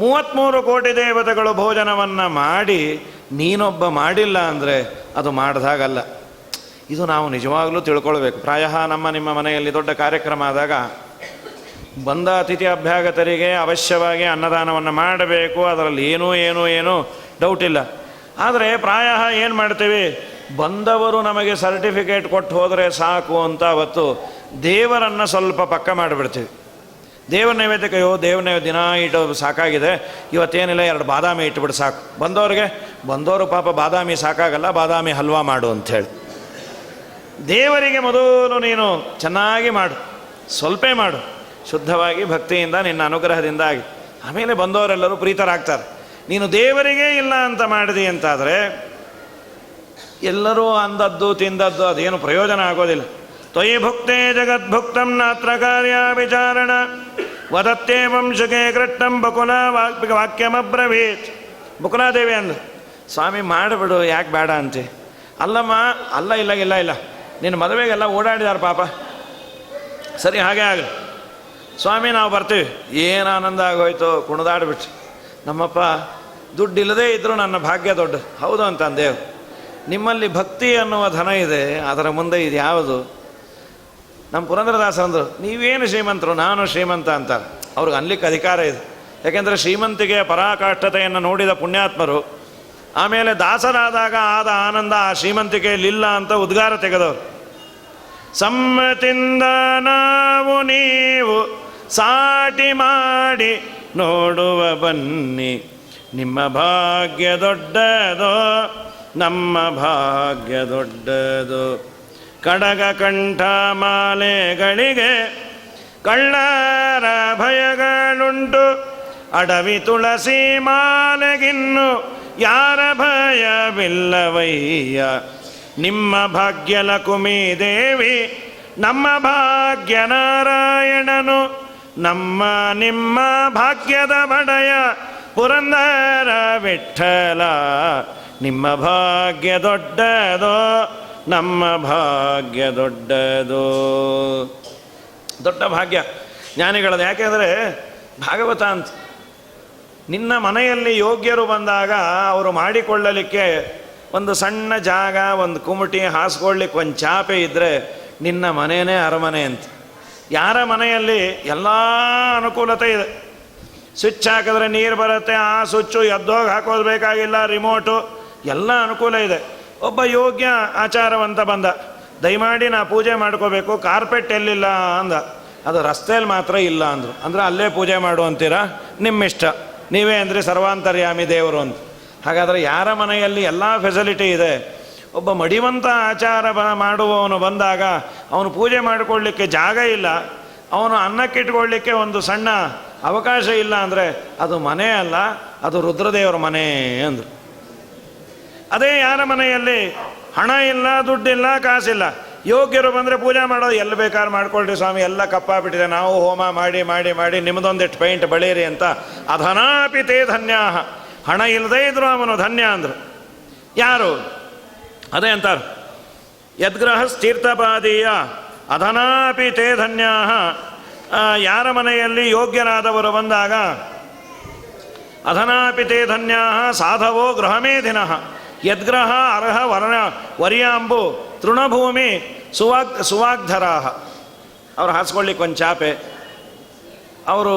S1: 33 ಕೋಟಿ ದೇವತೆಗಳು ಭೋಜನವನ್ನು ಮಾಡಿ ನೀನೊಬ್ಬ ಮಾಡಿಲ್ಲ ಅಂದರೆ ಅದು ಮಾಡಿದಾಗಲ್ಲ. ಇದು ನಾವು ನಿಜವಾಗಲೂ ತಿಳ್ಕೊಳ್ಬೇಕು. ಪ್ರಾಯ ನಿಮ್ಮ ಮನೆಯಲ್ಲಿ ದೊಡ್ಡ ಕಾರ್ಯಕ್ರಮ ಆದಾಗ ಬಂದ ಅತಿಥಿ ಅಭ್ಯಾಗತರಿಗೆ ಅವಶ್ಯವಾಗಿ ಅನ್ನದಾನವನ್ನು ಮಾಡಬೇಕು, ಅದರಲ್ಲಿ ಏನೂ ಡೌಟ್ ಇಲ್ಲ. ಆದರೆ ಪ್ರಾಯ ಏನು ಮಾಡ್ತೀವಿ, ಬಂದವರು ನಮಗೆ ಸರ್ಟಿಫಿಕೇಟ್ ಕೊಟ್ಟು ಹೋದರೆ ಸಾಕು ಅಂತ ಅವತ್ತು ದೇವರನ್ನು ಸ್ವಲ್ಪ ಪಕ್ಕ ಮಾಡಿಬಿಡ್ತೀವಿ. ದೇವ್ರ ನೈವೇದ್ಯಕ್ಕೆ ದೇವ್ರ ನೈವೇದ್ಯ ದಿನ ಇಟ್ಟು ಸಾಕಾಗಿದೆ, ಇವತ್ತೇನಿಲ್ಲ 2 ಬಾದಾಮಿ ಇಟ್ಬಿಟ್ಟು ಸಾಕು. ಬಂದವರು ಪಾಪ ಬಾದಾಮಿ ಸಾಕಾಗಲ್ಲ, ಬಾದಾಮಿ ಹಲ್ವಾ ಮಾಡು ಅಂಥೇಳಿ. ದೇವರಿಗೆ ಮೊದಲು ನೀನು ಚೆನ್ನಾಗಿ ಮಾಡು, ಸ್ವಲ್ಪ ಮಾಡು, ಶುದ್ಧವಾಗಿ ಭಕ್ತಿಯಿಂದ ನಿನ್ನ ಅನುಗ್ರಹದಿಂದ ಆಗಿ, ಆಮೇಲೆ ಬಂದವರೆಲ್ಲರೂ ಪ್ರೀತರಾಗ್ತಾರೆ. ನೀನು ದೇವರಿಗೆ ಇಲ್ಲ ಅಂತ ಮಾಡಿದಿ ಅಂತಾದರೆ ಎಲ್ಲರೂ ಅಂದದ್ದು ತಿಂದದ್ದು ಅದೇನು ಪ್ರಯೋಜನ ಆಗೋದಿಲ್ಲ. ತ್ವಯಿ ಭುಕ್ತೆ ಜಗದ್ಭುಕ್ತಂ ನಾತ್ರ ಕಾರ್ಯ ವಿಚಾರಣ ವದತ್ತೇವಂ ಶುಕೆ ಕೃಷ್ಣಂ ಬಕುಲ ವಾಕ್ಯಮಬ್ರವೀತ್. ಬಕುಲಾದೇವಿ ಅಂದು, ಸ್ವಾಮಿ ಮಾಡಿಬಿಡು, ಯಾಕೆ ಬೇಡ ಅಂತೆ. ಅಲ್ಲಮ್ಮ, ಅಲ್ಲ, ಇಲ್ಲ ನಿನ್ನ ಮದುವೆಗೆಲ್ಲ ಓಡಾಡಿದಾರೆ ಪಾಪ, ಸರಿ ಹಾಗೆ ಆಗಲಿ ಸ್ವಾಮಿ, ನಾವು ಬರ್ತೀವಿ. ಏನು ಆನಂದ ಆಗೋಯ್ತು, ಕುಣಿದಾಡ್ಬಿಟ್ಟು. ನಮ್ಮಪ್ಪ ದುಡ್ಡು ಇಲ್ಲದೇ ಇದ್ದರೂ ನನ್ನ ಭಾಗ್ಯ ದೊಡ್ಡ. ಹೌದು ಅಂತ ಅಂದೇವು. ನಿಮ್ಮಲ್ಲಿ ಭಕ್ತಿ ಅನ್ನುವ ಧನ ಇದೆ, ಅದರ ಮುಂದೆ ಇದು ಯಾವುದು? ನಮ್ಮ ಪುರಂದರದಾಸರಂದರು, ನೀವೇನು ಶ್ರೀಮಂತರು, ನಾನು ಶ್ರೀಮಂತ ಅಂತಾರೆ. ಅವ್ರಿಗೆ ಅನ್ಲಿಕ್ಕೆ ಅಧಿಕಾರ ಇದೆ. ಯಾಕೆಂದರೆ ಶ್ರೀಮಂತಿಗೆ ಪರಾಕಾಷ್ಠತೆಯನ್ನು ನೋಡಿದ ಪುಣ್ಯಾತ್ಮರು ಆಮೇಲೆ ದಾಸರಾದಾಗ ಆದ ಆನಂದ ಆ ಶ್ರೀಮಂತಿಕೆಯಲ್ಲಿಲ್ಲ ಅಂತ ಉದ್ಗಾರ ತೆಗೆದವರು. ಸಮ್ಮತಿಂದ ನಾವು ನೀವು ಸಾಟಿ ಮಾಡಿ ನೋಡುವ ಬನ್ನಿ, ನಿಮ್ಮ ಭಾಗ್ಯ ದೊಡ್ಡದೋ ನಮ್ಮ ಭಾಗ್ಯ ದೊಡ್ಡದು. ಕಡಗ ಕಂಠ ಮಾಲೆಗಳಿಗೆ ಕಳ್ಳರ ಭಯಗಳುಂಟು, ಅಡವಿ ತುಳಸಿ ಮಾಲೆಗಿನ್ನು ಯಾರ ಭಯವಿಲ್ಲವಯ್ಯ. ನಿಮ್ಮ ಭಾಗ್ಯ ಲಕುಮಿ ದೇವಿ, ನಮ್ಮ ಭಾಗ್ಯ ನಾರಾಯಣನು, ನಿಮ್ಮ ಭಾಗ್ಯದ ಬಡಯ ಪುರಂದರ ವಿಠ್ಠಲ. ನಿಮ್ಮ ಭಾಗ್ಯ ದೊಡ್ಡದೋ ನಮ್ಮ ಭಾಗ್ಯ ದೊಡ್ಡದೋ. ದೊಡ್ಡ ಭಾಗ್ಯ ಜ್ಞಾನಿಗಳದ್ದು. ಯಾಕೆಂದರೆ ಭಾಗವತ ಅಂತ, ನಿನ್ನ ಮನೆಯಲ್ಲಿ ಯೋಗ್ಯರು ಬಂದಾಗ ಅವರು ಮಾಡಿಕೊಳ್ಳಲಿಕ್ಕೆ ಒಂದು ಸಣ್ಣ ಜಾಗ, ಒಂದು ಕುಮಟಿ, ಹಾಸ್ಕೊಳ್ಳಿಕ್ಕೆ ಒಂದು ಚಾಪೆ ಇದ್ದರೆ ನಿನ್ನ ಮನೆಯೇ ಅರಮನೆ ಅಂತ. ಯಾರ ಮನೆಯಲ್ಲಿ ಎಲ್ಲ ಅನುಕೂಲತೆ ಇದೆ, ಸ್ವಿಚ್ ಹಾಕಿದ್ರೆ ನೀರು ಬರುತ್ತೆ, ಆ ಸ್ವಿಚ್ಚು ಎದ್ದೋಗಿ ಹಾಕೋದು ಬೇಕಾಗಿಲ್ಲ, ರಿಮೋಟು ಎಲ್ಲ ಅನುಕೂಲ ಇದೆ. ಒಬ್ಬ ಯೋಗ್ಯ ಆಚಾರವಂತ ಬಂದ, ದಯಮಾಡಿ ನಾ ಪೂಜೆ ಮಾಡ್ಕೋಬೇಕು, ಕಾರ್ಪೆಟ್ ಎಲ್ಲಿಲ್ಲ ಅಂದ. ಅದು ರಸ್ತೆಯಲ್ಲಿ ಮಾತ್ರ ಇಲ್ಲ ಅಂದರು. ಅಂದರೆ ಅಲ್ಲೇ ಪೂಜೆ ಮಾಡು ಅಂತೀರಾ, ನಿಮ್ಮಿಷ್ಟ, ನೀವೇ ಅಂದರೆ ಸರ್ವಾಂತರ್ಯಾಮಿ ದೇವರು ಅಂತ. ಹಾಗಾದರೆ ಯಾರ ಮನೆಯಲ್ಲಿ ಎಲ್ಲ ಫೆಸಿಲಿಟಿ ಇದೆ, ಒಬ್ಬ ಮಡಿವಂತ ಆಚಾರ ಮಾಡುವವನು ಬಂದಾಗ ಅವನು ಪೂಜೆ ಮಾಡಿಕೊಳ್ಳಲಿಕ್ಕೆ ಜಾಗ ಇಲ್ಲ, ಅವನು ಅನ್ನಕ್ಕಿಟ್ಕೊಳ್ಳಿಕ್ಕೆ ಒಂದು ಸಣ್ಣ ಅವಕಾಶ ಇಲ್ಲ ಅಂದರೆ ಅದು ಮನೆ ಅಲ್ಲ, ಅದು ರುದ್ರದೇವರ ಮನೆ ಅಂದರು. ಅದೇ ಯಾರ ಮನೆಯಲ್ಲಿ ಹಣ ಇಲ್ಲ, ದುಡ್ಡಿಲ್ಲ, ಕಾಸಿಲ್ಲ, ಯೋಗ್ಯರು ಬಂದರೆ ಪೂಜೆ ಮಾಡೋದು ಎಲ್ಲಿ ಬೇಕಾದ್ರೆ ಮಾಡ್ಕೊಳ್ರಿ ಸ್ವಾಮಿ, ಎಲ್ಲ ಕಪ್ಪಾಗ್ಬಿಟ್ಟಿದೆ, ನಾವು ಹೋಮ ಮಾಡಿ ಮಾಡಿ ಮಾಡಿ ನಿಮ್ಮದೊಂದಿಟ್ಟು ಪೈಂಟ್ ಬಳೀರಿ ಅಂತ. ಅಧನಾಪಿ ತೇ ಧನ್ಯ, ಹಣ ಇಲ್ಲದೇ ಇದ್ರು ಅವನು ಧನ್ಯ ಅಂದರು. ಯಾರು? ಅದೇ ಅಂತಾರೆ, ಯದ್ಗ್ರಹ ತೀರ್ಥಪಾದೀಯ ಅಧನಾಪಿ ತೇ ಧನ್ಯ. ಯಾರ ಮನೆಯಲ್ಲಿ ಯೋಗ್ಯರಾದವರು ಬಂದಾಗ ಅಧನಾಪಿ ತೇ ಧನ್ಯ ಸಾಧವೋ ಗೃಹಮೇಧಿನಃ ಯದ್ಗ್ರಹ ಅರ್ಹ ವರ್ಯಾಂಬು ತೃಣಭೂಮಿ ಸುವಾಗ್ಧರಾಹ. ಅವ್ರು ಹಾಸ್ಕೊಳ್ಳಿಕ್ಕೆ ಒಂದು ಚಾಪೆ, ಅವರು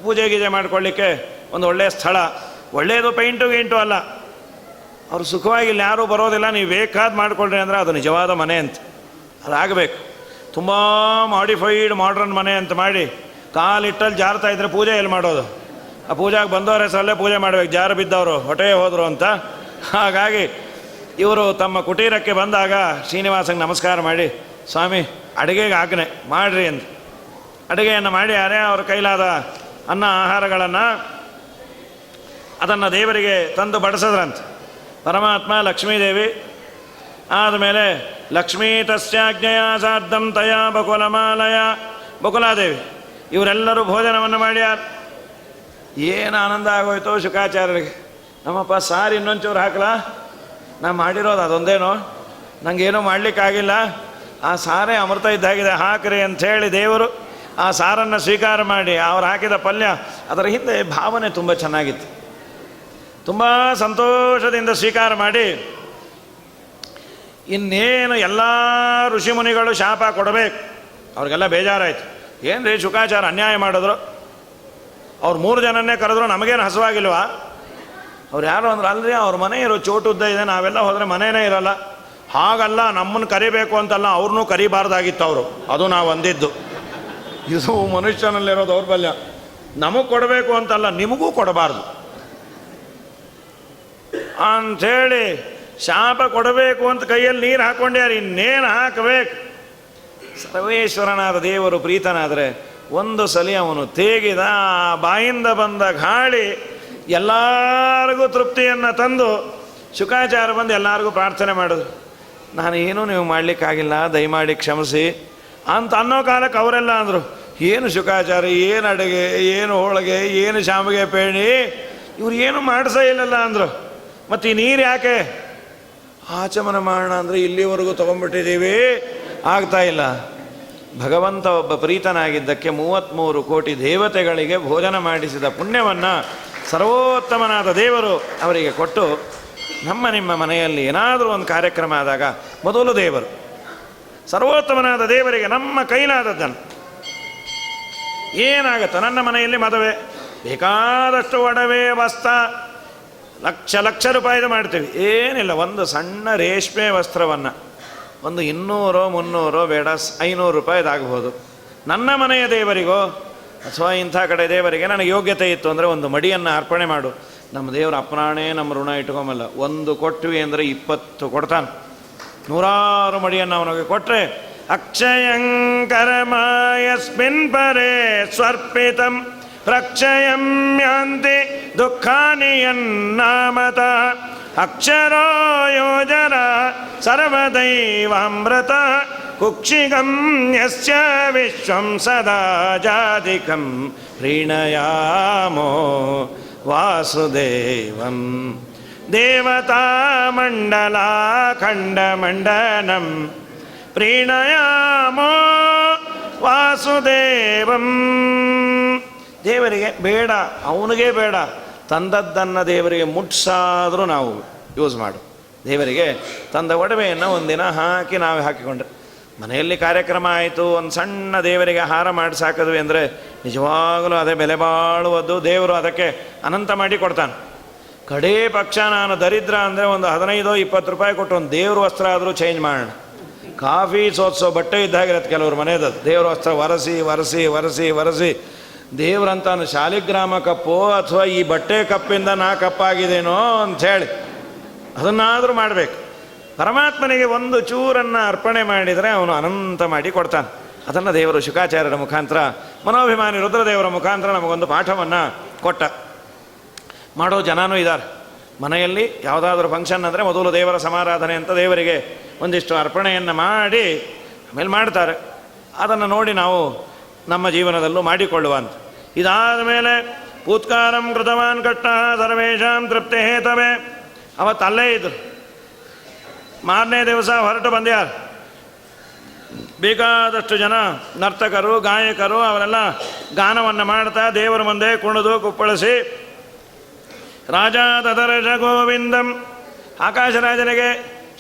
S1: ಪೂಜೆ ಗೀಜೆ ಮಾಡ್ಕೊಳ್ಳಿಕ್ಕೆ ಒಂದು ಒಳ್ಳೆಯ ಸ್ಥಳ, ಒಳ್ಳೆಯದು ಪೈಂಟು ಗೀಂಟು ಅಲ್ಲ, ಅವರು ಸುಖವಾಗಿಲ್ಲ, ಯಾರೂ ಬರೋದಿಲ್ಲ, ನೀವು ಬೇಕಾದ ಮಾಡ್ಕೊಳ್ರಿ ಅಂದರೆ ಅದು ನಿಜವಾದ ಮನೆ ಅಂತ. ಅದಾಗಬೇಕು. ತುಂಬ ಮಾಡಿಫೈಡ್ ಮಾಡ್ರನ್ ಮನೆ ಅಂತ ಮಾಡಿ ಕಾಲಿಟ್ಟಲ್ಲಿ ಜಾರ್ತಾ ಇದ್ರೆ ಪೂಜೆ ಎಲ್ಲಿ ಮಾಡೋದು? ಆ ಪೂಜೆಗೆ ಬಂದವ್ರ ಹೆಸರಲ್ಲೇ ಪೂಜೆ ಮಾಡಬೇಕು, ಜಾರು ಬಿದ್ದವರು ಹೊಟ್ಟೆ ಹೋದರು ಅಂತ. ಹಾಗಾಗಿ ಇವರು ತಮ್ಮ ಕುಟೀರಕ್ಕೆ ಬಂದಾಗ ಶ್ರೀನಿವಾಸಂಗೆ ನಮಸ್ಕಾರ ಮಾಡಿ, ಸ್ವಾಮಿ ಅಡುಗೆಗೆ ಆಜ್ಞೆ ಮಾಡಿರಿ ಅಂತ ಅಡುಗೆಯನ್ನು ಮಾಡಿ ಯಾರೇ ಅವ್ರ ಕೈಲಾದ ಅನ್ನ ಆಹಾರಗಳನ್ನು ಅದನ್ನು ದೇವರಿಗೆ ತಂದು ಬಡಿಸಿದ್ರಂತೆ. ಪರಮಾತ್ಮ ಲಕ್ಷ್ಮೀದೇವಿ ಆದಮೇಲೆ ಲಕ್ಷ್ಮೀ ತಸ್ಯಾಜ್ಞೆಯ ಸಾರ್ಧಂ ತಯಾ ಬಕುಲಮಾಲಯ, ಬಕುಲಾದೇವಿ ಇವರೆಲ್ಲರೂ ಭೋಜನವನ್ನು ಮಾಡ್ಯಾರ. ಏನು ಆನಂದ ಆಗೋಯ್ತು ಶುಕಾಚಾರ್ಯರಿಗೆ. ನಮ್ಮಪ್ಪ ಸಾರು ಇನ್ನೊಂಚೂರು ಹಾಕಲಾ, ನಾ ಮಾಡಿರೋದು ಅದೊಂದೇನೋ, ನನಗೇನೂ ಮಾಡಲಿಕ್ಕಾಗಿಲ್ಲ, ಆ ಸಾರೇ ಅಮೃತ ಇದ್ದಾಗಿದೆ, ಹಾಕ್ರಿ ಅಂಥೇಳಿ ದೇವರು ಆ ಸಾರನ್ನು ಸ್ವೀಕಾರ ಮಾಡಿ ಅವ್ರು ಹಾಕಿದ ಪಲ್ಯ, ಅದರ ಹಿಂದೆ ಭಾವನೆ ತುಂಬ ಚೆನ್ನಾಗಿತ್ತು. ತುಂಬ ಸಂತೋಷದಿಂದ ಸ್ವೀಕಾರ ಮಾಡಿ ಇನ್ನೇನು ಎಲ್ಲ ಋಷಿಮುನಿಗಳು ಶಾಪ ಕೊಡಬೇಕು. ಅವ್ರಿಗೆಲ್ಲ ಬೇಜಾರಾಯಿತು. ಏನು ರೀ ಶುಕಾಚಾರ ಅನ್ಯಾಯ ಮಾಡಿದ್ರು, ಅವ್ರು 3 ಜನನ್ನೇ ಕರೆದ್ರು, ನಮಗೇನು ಹಸುವಾಗಿಲ್ವಾ? ಅವ್ರು ಯಾರು ಅಂದ್ರೆ, ಅಲ್ರಿ ಅವ್ರ ಮನೆ ಇರೋ ಚೋಟುದ್ದ ಇದೆ, ನಾವೆಲ್ಲ ಹೋದರೆ ಮನೇನೇ ಇರಲ್ಲ. ಹಾಗಲ್ಲ, ನಮ್ಮನ್ನು ಕರಿಬೇಕು ಅಂತಲ್ಲ, ಅವ್ರನ್ನೂ ಕರಿಬಾರ್ದಾಗಿತ್ತು ಅವರು, ಅದು ನಾವು ಅಂದಿದ್ದು. ಇದು ಮನುಷ್ಯನಲ್ಲಿರೋ ದೌರ್ಬಲ್ಯ. ನಮಗೆ ಕೊಡಬೇಕು ಅಂತಲ್ಲ, ನಿಮಗೂ ಕೊಡಬಾರ್ದು ಅಂಥೇಳಿ ಶಾಪ ಕೊಡಬೇಕು ಅಂತ ಕೈಯಲ್ಲಿ ನೀರು ಹಾಕ್ಕೊಂಡ್ಯಾರ. ಇನ್ನೇನು ಹಾಕಬೇಕು? ಸರ್ವೇಶ್ವರನಾದ ದೇವರು ಪ್ರೀತನಾದರೆ ಒಂದು ಸಲ ಅವನು ತೇಗಿದ ಬಾಯಿಂದ ಬಂದ ಗಾಳಿ ಎಲ್ಲರಿಗೂ ತೃಪ್ತಿಯನ್ನು ತಂದು ಶುಕಾಚಾರ ಬಂದು ಎಲ್ಲರಿಗೂ ಪ್ರಾರ್ಥನೆ ಮಾಡಿದ್ರು. ನಾನೇನು ನೀವು ಮಾಡಲಿಕ್ಕಾಗಿಲ್ಲ, ದಯಮಾಡಿ ಕ್ಷಮಿಸಿ ಅಂತ ಅನ್ನೋ ಕಾಲಕ್ಕೆ ಅವರೆಲ್ಲ ಅಂದರು, ಏನು ಶುಕಾಚಾರ, ಏನು ಅಡುಗೆ, ಏನು ಹೋಳಿಗೆ, ಏನು ಶಾಮಿಗೆ ಪೇಣಿ, ಇವ್ರು ಏನು ಮಾಡಿಸೇ ಇಲ್ಲಲ್ಲ ಅಂದರು. ಮತ್ತು ಈ ನೀರು ಯಾಕೆ ಆಚಮನ ಮಾಡೋಣ ಅಂದರೆ ಇಲ್ಲಿವರೆಗೂ ತೊಗೊಂಡ್ಬಿಟ್ಟಿದ್ದೀವಿ, ಆಗ್ತಾ ಇಲ್ಲ. ಭಗವಂತ ಒಬ್ಬ ಪ್ರೀತನಾಗಿದ್ದಕ್ಕೆ 33 ಕೋಟಿ ದೇವತೆಗಳಿಗೆ ಭೋಜನ ಮಾಡಿಸಿದ ಪುಣ್ಯವನ್ನು ಸರ್ವೋತ್ತಮನಾದ ದೇವರು ಅವರಿಗೆ ಕೊಟ್ಟು, ನಮ್ಮ ನಿಮ್ಮ ಮನೆಯಲ್ಲಿ ಏನಾದರೂ ಒಂದು ಕಾರ್ಯಕ್ರಮ ಆದಾಗ ಮೊದಲು ದೇವರು, ಸರ್ವೋತ್ತಮನಾದ ದೇವರಿಗೆ ನಮ್ಮ ಕೈಲಾದದ್ದನ್ನು ಏನಾಗುತ್ತೆ. ನನ್ನ ಮನೆಯಲ್ಲಿ ಮದುವೆ, ಬೇಕಾದಷ್ಟು ಒಡವೆ ವಸ್ತ್ರ, ಲಕ್ಷ ರೂಪಾಯಿದು ಮಾಡ್ತೀವಿ. ಏನಿಲ್ಲ, ಒಂದು ಸಣ್ಣ ರೇಷ್ಮೆ ವಸ್ತ್ರವನ್ನು ಒಂದು 200 300 ಬೇಡ 500 ರೂಪಾಯಿದಾಗಬಹುದು. ನನ್ನ ಮನೆಯ ದೇವರಿಗೋ ಅಥವಾ ಇಂಥ ಕಡೆ ದೇವರಿಗೆ ನನಗೆ ಯೋಗ್ಯತೆ ಇತ್ತು ಅಂದರೆ ಒಂದು ಮಡಿಯನ್ನು ಅರ್ಪಣೆ ಮಾಡು. ನಮ್ಮ ದೇವರ ಅಪ್ಪನಾಣೆ ನಮ್ಮ ಋಣ ಇಟ್ಕೊಂಬಲ್ಲ. ಒಂದು ಕೊಟ್ವಿ ಅಂದರೆ 20 ಕೊಡ್ತಾನೆ. 100 ಮಡಿಯನ್ನು ಅವನಿಗೆ ಕೊಟ್ಟರೆ ಅಕ್ಷಯಂಕರಮಾಯಸ್ಮಿನ್ ಪರೇ ಸ್ವರ್ಪಿತಂ ಪ್ರಕ್ಷಯಮ್ಯಾಂತಿ ದುಃಖಾನಿ ಯನ್ನಾಮತ ಅಕ್ಷರೋ ಯೋಜನ ಸರ್ವದೈವಾಮೃತ ಕುಕ್ಷಿಗಂ ಯಸ್ಯ ವಿಶ್ವಂ ಸದಾ ಜಾತಿಕಂ ಪ್ರೀಣಯಾಮೋ ವಾಸುದೇವಂ ದೇವತಾಮಂಡಲಾಖಂಡಮಂಡನಂ ಪ್ರೀಣಯಾಮೋ ವಾಸುದೇವಂ. ದೇವರಿಗೆ ಬೇಡ, ಅವನಿಗೆ ಬೇಡ, ತಂದದ್ದನ್ನು ದೇವರಿಗೆ ಮುಟ್ಸಾದರೂ ನಾವು ಯೂಸ್ ಮಾಡು. ದೇವರಿಗೆ ತಂದ ಒಡವೆಯನ್ನು ಒಂದಿನ ಹಾಕಿ ನಾವು ಹಾಕಿಕೊಂಡ್ರೆ, ಮನೆಯಲ್ಲಿ ಕಾರ್ಯಕ್ರಮ ಆಯಿತು, ಒಂದು ಸಣ್ಣ ದೇವರಿಗೆ ಹಾರ ಮಾಡಿ ಸಾಕಿದ್ವಿ ಅಂದರೆ ನಿಜವಾಗಲೂ ಅದೇ ಬೆಲೆ ಬಾಳುವುದು. ದೇವರು ಅದಕ್ಕೆ ಅನಂತ ಮಾಡಿ ಕೊಡ್ತಾನೆ. ಕಡೇ ಪಕ್ಷ ನಾನು ದರಿದ್ರ ಅಂದರೆ ಒಂದು 15-20 ರೂಪಾಯಿ ಕೊಟ್ಟು ಒಂದು ದೇವ್ರ ವಸ್ತ್ರ ಆದರೂ ಚೇಂಜ್ ಮಾಡೋಣ. ಕಾಫಿ ಸೋತ್ಸೋ ಬಟ್ಟೆ ಇದ್ದಾಗಿರತ್ತೆ ಕೆಲವ್ರು ಮನೆಯದು. ದೇವ್ರ ವಸ್ತ್ರ ಒರೆಸಿ ಒರೆಸಿ ಒರೆಸಿ ಒರೆಸಿ ದೇವ್ರಂತಾನು ಶಾಲಿಗ್ರಾಮ ಕಪ್ಪು ಅಥವಾ ಈ ಬಟ್ಟೆ ಕಪ್ಪಿಂದ ನಾ ಕಪ್ಪಾಗಿದ್ದೇನೋ ಅಂಥೇಳಿ ಅದನ್ನಾದರೂ ಮಾಡಬೇಕು. ಪರಮಾತ್ಮನಿಗೆ ಒಂದು ಚೂರನ್ನು ಅರ್ಪಣೆ ಮಾಡಿದರೆ ಅವನು ಅನಂತ ಮಾಡಿ ಕೊಡ್ತಾನೆ. ಅದನ್ನು ದೇವರು ಶುಕಾಚಾರ್ಯರ ಮುಖಾಂತರ, ಮನೋಭಿಮಾನಿ ರುದ್ರದೇವರ ಮುಖಾಂತರ ನಮಗೊಂದು ಪಾಠವನ್ನು ಕೊಟ್ಟ. ಮಾಡೋ ಜನನೂ ಇದ್ದಾರೆ. ಮನೆಯಲ್ಲಿ ಯಾವುದಾದ್ರೂ ಫಂಕ್ಷನ್ ಅಂದರೆ ಮೊದಲು ದೇವರ ಸಮಾರಾಧನೆ ಅಂತ ದೇವರಿಗೆ ಒಂದಿಷ್ಟು ಅರ್ಪಣೆಯನ್ನು ಮಾಡಿ ಆಮೇಲೆ ಮಾಡ್ತಾರೆ. ಅದನ್ನು ನೋಡಿ ನಾವು ನಮ್ಮ ಜೀವನದಲ್ಲೂ ಮಾಡಿಕೊಳ್ಳುವಂತ. ಇದಾದ ಮೇಲೆ ಪೂತ್ಕಾರಂ ಕೃತವಾನ್ ಕಟ್ಟ ಸರ್ವೇಷಾಂ ತೃಪ್ತಿ ಹೇತವೇ. ಅವತ್ತು ಅಲ್ಲೇ ಇದ್ದರು. ಮಾರನೇ ದಿವಸ ಹೊರಟು ಬಂದ್ಯಾರ. ಬೇಕಾದಷ್ಟು ಜನ ನರ್ತಕರು, ಗಾಯಕರು ಅವರೆಲ್ಲ ಗಾನವನ್ನು ಮಾಡ್ತಾ ದೇವರ ಮುಂದೆ ಕುಣಿದು ಕುಪ್ಪಳಿಸಿ ರಾಜ ದದರ್ಶ ಗೋವಿಂದಂ. ಆಕಾಶರಾಜನಿಗೆ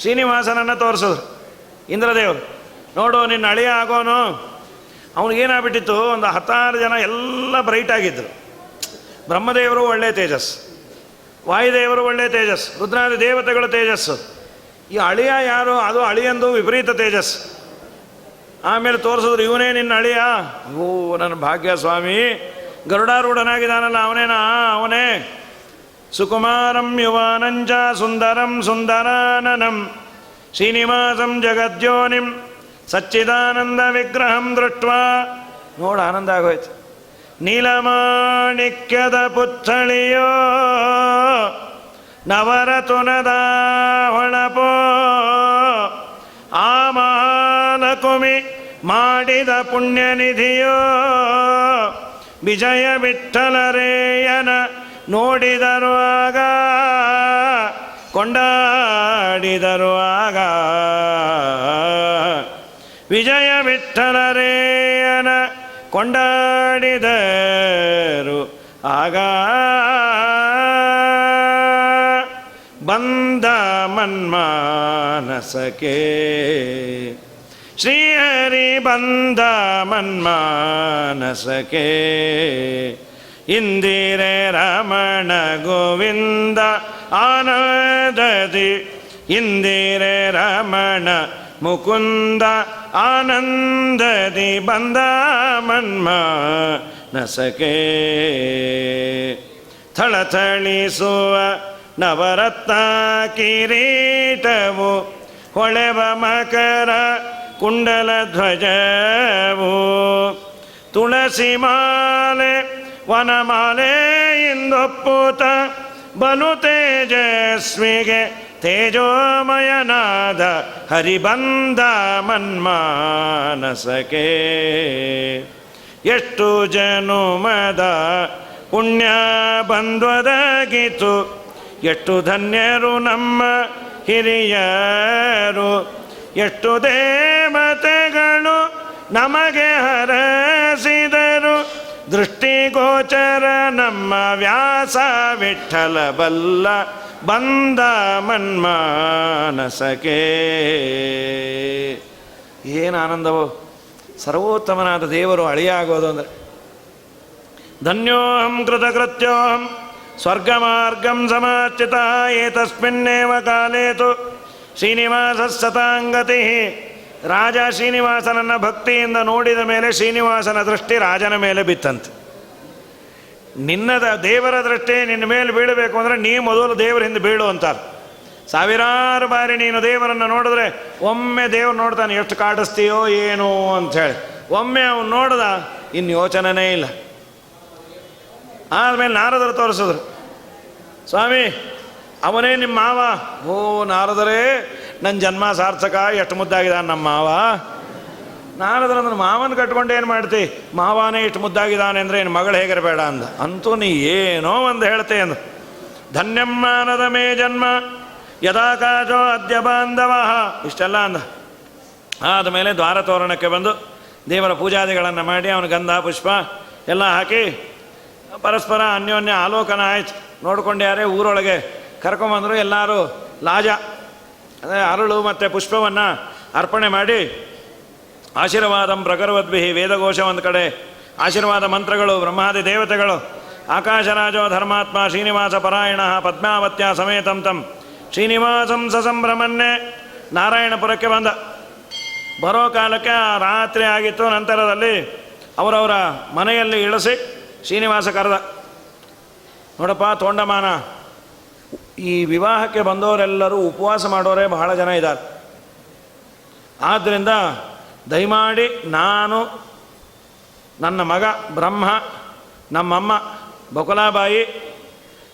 S1: ಶ್ರೀನಿವಾಸನನ್ನು ತೋರಿಸಿದ್ರು ಇಂದ್ರದೇವರು. ನೋಡು ನಿನ್ನ ಅಳಿಯ ಆಗೋನು. ಅವನಿಗೇನಾಗ್ಬಿಟ್ಟಿತ್ತು, ಒಂದು 16 ಜನ ಎಲ್ಲ ಬ್ರೈಟ್ ಆಗಿದ್ದರು. ಬ್ರಹ್ಮದೇವರು ಒಳ್ಳೆಯ ತೇಜಸ್, ವಾಯುದೇವರು ಒಳ್ಳೆಯ ತೇಜಸ್, ರುದ್ರಾದಿ ದೇವತೆಗಳ ತೇಜಸ್ಸು. ಈ ಅಳಿಯ ಯಾರು, ಅದು ಅಳಿಯಂದು ವಿಪರೀತ ತೇಜಸ್. ಆಮೇಲೆ ತೋರಿಸಿದ್ರು, ಇವನೇ ನಿನ್ನ ಅಳಿಯ. ಓ ನನ್ನ ಭಾಗ್ಯ ಸ್ವಾಮಿ, ಗರುಡಾರೂಢನಾಗಿದ್ದಾನಲ್ಲ ಅವನೇನಾ? ಅವನೇ. ಸುಕುಮಾರಂ ಯುವಾನಂಚ ಸುಂದರಂ ಸುಂದರಾನನಂ ಶ್ರೀನಿವಾಸಂ ಜಗದ್ಯೋನಿಂ ಸಚ್ಚಿದಾನಂದ ವಿಗ್ರಹಂ ದೃಷ್ಟ್ವಾ. ನೋಡು ಆನಂದ ಆಗೋಯ್ತು. ನೀಲಮಾಣಿಕ್ಯದ ಪುತ್ಥಳಿಯೋ ನವರತುನದ ಹೊಳಪೋ ಆಮಾಲಕುಮಿ ಮಾಡಿದ ಪುಣ್ಯನಿಧಿಯೋ ವಿಜಯ ವಿಠ್ಠಲರೇಯನ ನೋಡಿದರು ಆಗ ಕೊಂಡಾಡಿದರು ಆಗ. ವಿಜಯ ವಿಠ್ಠಲರೇಯನ ಕೊಂಡಾಡಿದರು ಆಗ. ಬಂದ ಮನ್ಮಾನಸಕ್ಕೆ ಶ್ರೀಹರಿ ಬಂದ ಮನ್ಮಾನಸಕ್ಕೆ. ಇಂದಿರೆ ರಮಣ ಗೋವಿಂದ ಆನಂದದಿ ಇಂದಿರೆ ರಮಣ ಮುಕುಂದ ಆನಂದದಿ ಬಂದ ಮನ್ಮಾನಸಕ್ಕೆ. ಥಳಥಳಿಸುವ ನವರತ್ನ ಕಿರೀಟವು ಹೊಳೆವ ಮಕರ ಕುಂಡಲ ಧ್ವಜವು ತುಳಸಿ ಮಾಲೆ ವನಮಾಲೆ ಇಂದೊಪ್ಪುತ ಬಲು ತೇಜಸ್ವಿಗೆ ತೇಜೋಮಯನಾದ ಹರಿಬಂದ ಮನ್ಮಾನಸಕೆ. ಎಷ್ಟು ಜನುಮದ ಪುಣ್ಯ ಬಂದ್ವದಗಿತು, ಎಷ್ಟು ಧನ್ಯರು ನಮ್ಮ ಹಿರಿಯರು, ಎಷ್ಟು ದೇವತೆಗಳು ನಮಗೆ ಹರಸಿದರು, ದೃಷ್ಟಿಗೋಚರ ನಮ್ಮ ವ್ಯಾಸ ವಿಠಲ ಬಲ್ಲ ಬಂದ ಮನ್ಮಾನಸಕೆ. ಏನು ಆನಂದವೋ ಸರ್ವೋತ್ತಮನಾದ ದೇವರು ಅಳಿಯಾಗೋದು ಅಂದರೆ. ಧನ್ಯೋಹಂ ಕೃತಕೃತ್ಯೋಹಂ ಸ್ವರ್ಗಮಾರ್ಗಂ ಸಮಾಚಿತ ಏತಸ್ಮಿನ್ನೇವ ಕಾಲೇತು ಶ್ರೀನಿವಾಸ ಸತಾಂಗತಿ. ರಾಜ ಶ್ರೀನಿವಾಸನನ್ನು ಭಕ್ತಿಯಿಂದ ನೋಡಿದ ಮೇಲೆ ಶ್ರೀನಿವಾಸನ ದೃಷ್ಟಿ ರಾಜನ ಮೇಲೆ ಬಿತ್ತಂತೆ. ನಿನ್ನದ ದೇವರ ದೃಷ್ಟಿ ನಿನ್ನ ಮೇಲೆ ಬೀಳಬೇಕು ಅಂದರೆ ನೀ ಮೊದಲು ದೇವರ ಹಿಂದೆ ಬೀಳು ಅಂತಾರೆ. ಸಾವಿರಾರು ಬಾರಿ ನೀನು ದೇವರನ್ನು ನೋಡಿದ್ರೆ ಒಮ್ಮೆ ದೇವರು ನೋಡ್ತಾನೆ, ಎಷ್ಟು ಕಾಡಿಸ್ತೀಯೋ ಏನು ಅಂಥೇಳಿ. ಒಮ್ಮೆ ಅವನು ನೋಡ್ದ ಇನ್ನು ಯೋಚನೆನೇ ಇಲ್ಲ. ಆದಮೇಲೆ ನಾರದರು ತೋರಿಸಿದ್ರು, ಸ್ವಾಮಿ ಅವನೇ ನಿಮ್ಮ ಮಾವ. ಓ ನಾರದರೇ, ನನ್ನ ಜನ್ಮ ಸಾರ್ಥಕ, ಎಷ್ಟು ಮುದ್ದಾಗಿದ್ದಾನೆ ನಮ್ಮ ಮಾವ. ನಾರದರು ಅಂದ್ರೆ ಮಾವನ ಕಟ್ಕೊಂಡು ಏನು ಮಾಡ್ತಿ, ಮಾವನೇ ಇಷ್ಟು ಮುದ್ದಾಗಿದ್ದಾನೆ ಅಂದರೆ ಏನು ಮಗಳು ಹೇಗಿರಬೇಡ ಅಂದ. ಅಂತೂ ನೀ ಏನೋ ಒಂದು ಹೇಳ್ತೆ ಅಂದ. ಧನ್ಯಮ್ಮಾನದ ಮೇ ಜನ್ಮ ಯದಾಕಾಶೋ ಅದ್ಯ ಬಾಂಧವ, ಇಷ್ಟೆಲ್ಲ ಅಂದ. ಆದಮೇಲೆ ದ್ವಾರ ತೋರಣಕ್ಕೆ ಬಂದು ದೇವರ ಪೂಜಾದಿಗಳನ್ನು ಮಾಡಿ ಅವನ ಗಂಧ ಪುಷ್ಪ ಎಲ್ಲ ಹಾಕಿ ಪರಸ್ಪರ ಅನ್ಯೋನ್ಯ ಆಲೋಕನ ಆಯ್ತು. ನೋಡ್ಕೊಂಡ್ಯಾರೆ ಊರೊಳಗೆ ಕರ್ಕೊಂಬಂದರು. ಎಲ್ಲರೂ ಲಾಜ ಅದೇ ಅರಳು ಮತ್ತು ಪುಷ್ಪವನ್ನು ಅರ್ಪಣೆ ಮಾಡಿ ಆಶೀರ್ವಾದಂ ಪ್ರಕರವದ್ಭಿ, ವೇದಘೋಷ ಒಂದು ಕಡೆ, ಆಶೀರ್ವಾದ ಮಂತ್ರಗಳು, ಬ್ರಹ್ಮಾದಿ ದೇವತೆಗಳು, ಆಕಾಶರಾಜೋ ಧರ್ಮಾತ್ಮ ಶ್ರೀನಿವಾಸ ಪರಾಯಣ ಪದ್ಮಾವತ್ಯ ಸಮೇತಂ ತಂ ಶ್ರೀನಿವಾಸಂ ಸಸಂಭ್ರಮನ್ನೇ. ನಾರಾಯಣಪುರಕ್ಕೆ ಬಂದ. ಬರೋ ಕಾಲಕ್ಕೆ ರಾತ್ರಿ ಆಗಿತ್ತು. ನಂತರದಲ್ಲಿ ಅವರವರ ಮನೆಯಲ್ಲಿ ಇಳಿಸಿ ಶ್ರೀನಿವಾಸ ಕರೆದ. ನೋಡಪ್ಪ ತೋಂಡಮಾನ, ಈ ವಿವಾಹಕ್ಕೆ ಬಂದವರೆಲ್ಲರೂ ಉಪವಾಸ ಮಾಡೋರೇ ಬಹಳ ಜನ ಇದ್ದಾರೆ. ಆದ್ದರಿಂದ ದಯಮಾಡಿ ನಾನು, ನನ್ನ ಮಗ ಬ್ರಹ್ಮ, ನಮ್ಮಮ್ಮ ಬಕುಲಾಬಾಯಿ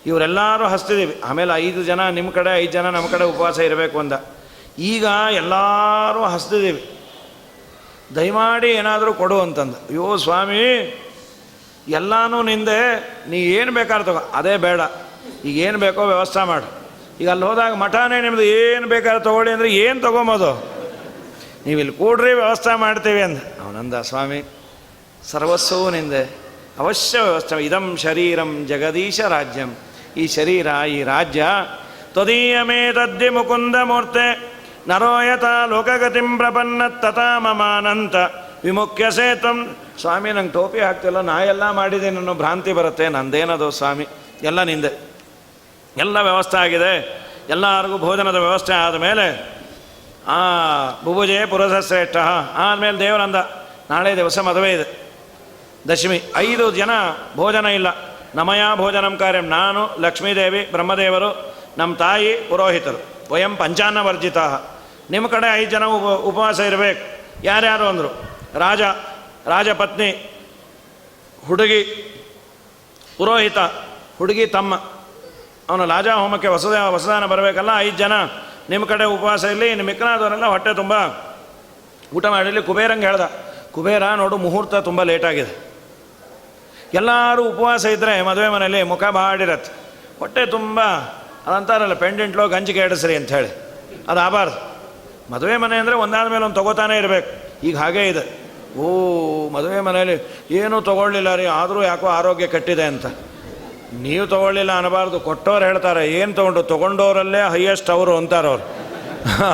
S1: ಇವರೆಲ್ಲರೂ ಹಸ್ತಿದ್ದೀವಿ. ಆಮೇಲೆ 5 ಜನ ನಿಮ್ಮ ಕಡೆ 5 ಜನ ನಮ್ಮ ಕಡೆ ಉಪವಾಸ ಇರಬೇಕು ಅಂದ. ಈಗ ಎಲ್ಲರೂ ಹಸ್ತಿದ್ದೀವಿ, ದಯಮಾಡಿ ಏನಾದರೂ ಕೊಡು ಅಂತಂದು. ಅಯ್ಯೋ ಸ್ವಾಮಿ, ಎಲ್ಲನೂ ನಿಂದೆ, ನೀ ಏನು ಬೇಕಾದ್ರೆ ತಗೋ, ಅದೇ ಬೇಡ, ಈಗ ಏನು ಬೇಕೋ ವ್ಯವಸ್ಥೆ ಮಾಡು. ಈಗ ಅಲ್ಲಿ ಹೋದಾಗ ಮಠನೇ ನಿಮ್ಮದು, ಏನು ಬೇಕಾದ್ರೆ ತೊಗೊಳ್ಳಿ ಅಂದರೆ ಏನು ತೊಗೊಂಬೋದು, ನೀವು ಇಲ್ಲಿ ಕೂಡ್ರಿ ವ್ಯವಸ್ಥೆ ಮಾಡ್ತೀವಿ ಅಂದ. ಅವನಂದ, ಸ್ವಾಮಿ ಸರ್ವಸ್ವೂ ನಿಂದೆ, ಅವಶ್ಯ ವ್ಯವಸ್ಥೆ. ಇದಂ ಶರೀರಂ ಜಗದೀಶ ರಾಜ್ಯಂ, ಈ ಶರೀರ ಈ ರಾಜ್ಯ ತ್ವದೀಯಮೇ ತದ್ದಿ ಮುಕುಂದ ಮೂರ್ತೆ ನರೋಯತ ಲೋಕಗತಿಂ ಪ್ರಪನ್ನ ತಥಾ ಮಮಾನಂತ ವಿಮುಖ್ಯ ಸೇತ್ವಂ. ಸ್ವಾಮಿ ನಂಗೆ ಟೋಪಿ ಹಾಕ್ತಿಲ್ಲ, ನಾ ಎಲ್ಲ ಮಾಡಿದ್ದೀನಿ ಅನ್ನೋ ಭ್ರಾಂತಿ ಬರುತ್ತೆ. ನಂದೇನದು ಸ್ವಾಮಿ, ಎಲ್ಲ ನಿಂದೆ, ಎಲ್ಲ ವ್ಯವಸ್ಥೆ ಆಗಿದೆ. ಎಲ್ಲರಿಗೂ ಭೋಜನದ ವ್ಯವಸ್ಥೆ ಆದಮೇಲೆ ಬುಭುಜೆ ಪುರಸ ಶ್ರೇಷ್ಠ ಆದಮೇಲೆ ದೇವರಂದ, ನಾಳೆ ದಿವಸ ಮದುವೆ ಇದೆ, ದಶಮಿ, 5 ಜನ ಭೋಜನ ಇಲ್ಲ. ನಮಯ ಭೋಜನಂ ಕಾರ್ಯಂ, ನಾನು ಲಕ್ಷ್ಮೀದೇವಿ ಬ್ರಹ್ಮದೇವರು ನಮ್ಮ ತಾಯಿ ಪುರೋಹಿತರು, ವಯಂ ಪಂಚಾನ್ನ ವರ್ಜಿತ. ನಿಮ್ಮ ಕಡೆ 5 ಜನ ಉಪವಾಸ ಇರಬೇಕು. ಯಾರ್ಯಾರು ಅಂದರು, ರಾಜಪತ್ನಿ, ಹುಡುಗಿ, ಪುರೋಹಿತ, ಹುಡುಗಿ ತಮ್ಮ, ಅವನು ಲಾಜಾ ಹೋಮಕ್ಕೆ ಹೊಸದಾನ ಬರಬೇಕಲ್ಲ. 5 ಜನ ನಿಮ್ಮ ಕಡೆ ಉಪವಾಸ ಇರಲಿ, ಇನ್ನು ಮಿಕ್ಕನಾದವರೆಲ್ಲ ಹೊಟ್ಟೆ ತುಂಬ ಊಟ ಮಾಡಿರಲಿ. ಕುಬೇರಂಗೆ ಹೇಳ್ದ, ಕುಬೇರ ನೋಡು ಮುಹೂರ್ತ ತುಂಬ ಲೇಟಾಗಿದೆ. ಎಲ್ಲರೂ ಉಪವಾಸ ಇದ್ದರೆ ಮದುವೆ ಮನೇಲಿ ಮುಖ ಬಾಡಿರತ್ತೆ, ಹೊಟ್ಟೆ ತುಂಬ ಅದಂತಾರಲ್ಲ ಪೆಂಡೆಂಟ್ಲೋ ಗಂಜಿಗೆ ಎಡಿಸ್ರಿ ಅಂಥೇಳಿ, ಅದು ಆಗಬಾರ್ದು. ಮದುವೆ ಮನೆ ಅಂದರೆ ಒಂದಾದ ಮೇಲೆ ಒಂದು ತೊಗೋತಾನೇ ಇರಬೇಕು. ಈಗ ಹಾಗೇ ಇದೆ. ಓ ಮದುವೆ ಮನೆಯಲ್ಲಿ ಏನೂ ತೊಗೊಳ್ಳಿಲ್ಲ ರೀ, ಆದರೂ ಯಾಕೋ ಆರೋಗ್ಯ ಕೆಟ್ಟಿದೆ ಅಂತ. ನೀವು ತೊಗೊಳ್ಳಿಲ್ಲ ಅನ್ನಬಾರ್ದು, ಕೊಟ್ಟವ್ರು ಹೇಳ್ತಾರೆ ಏನು ತೊಗೊಂಡವರಲ್ಲೇ ಹೈಯೆಸ್ಟ್ ಅವರು ಅಂತಾರವ್ರು.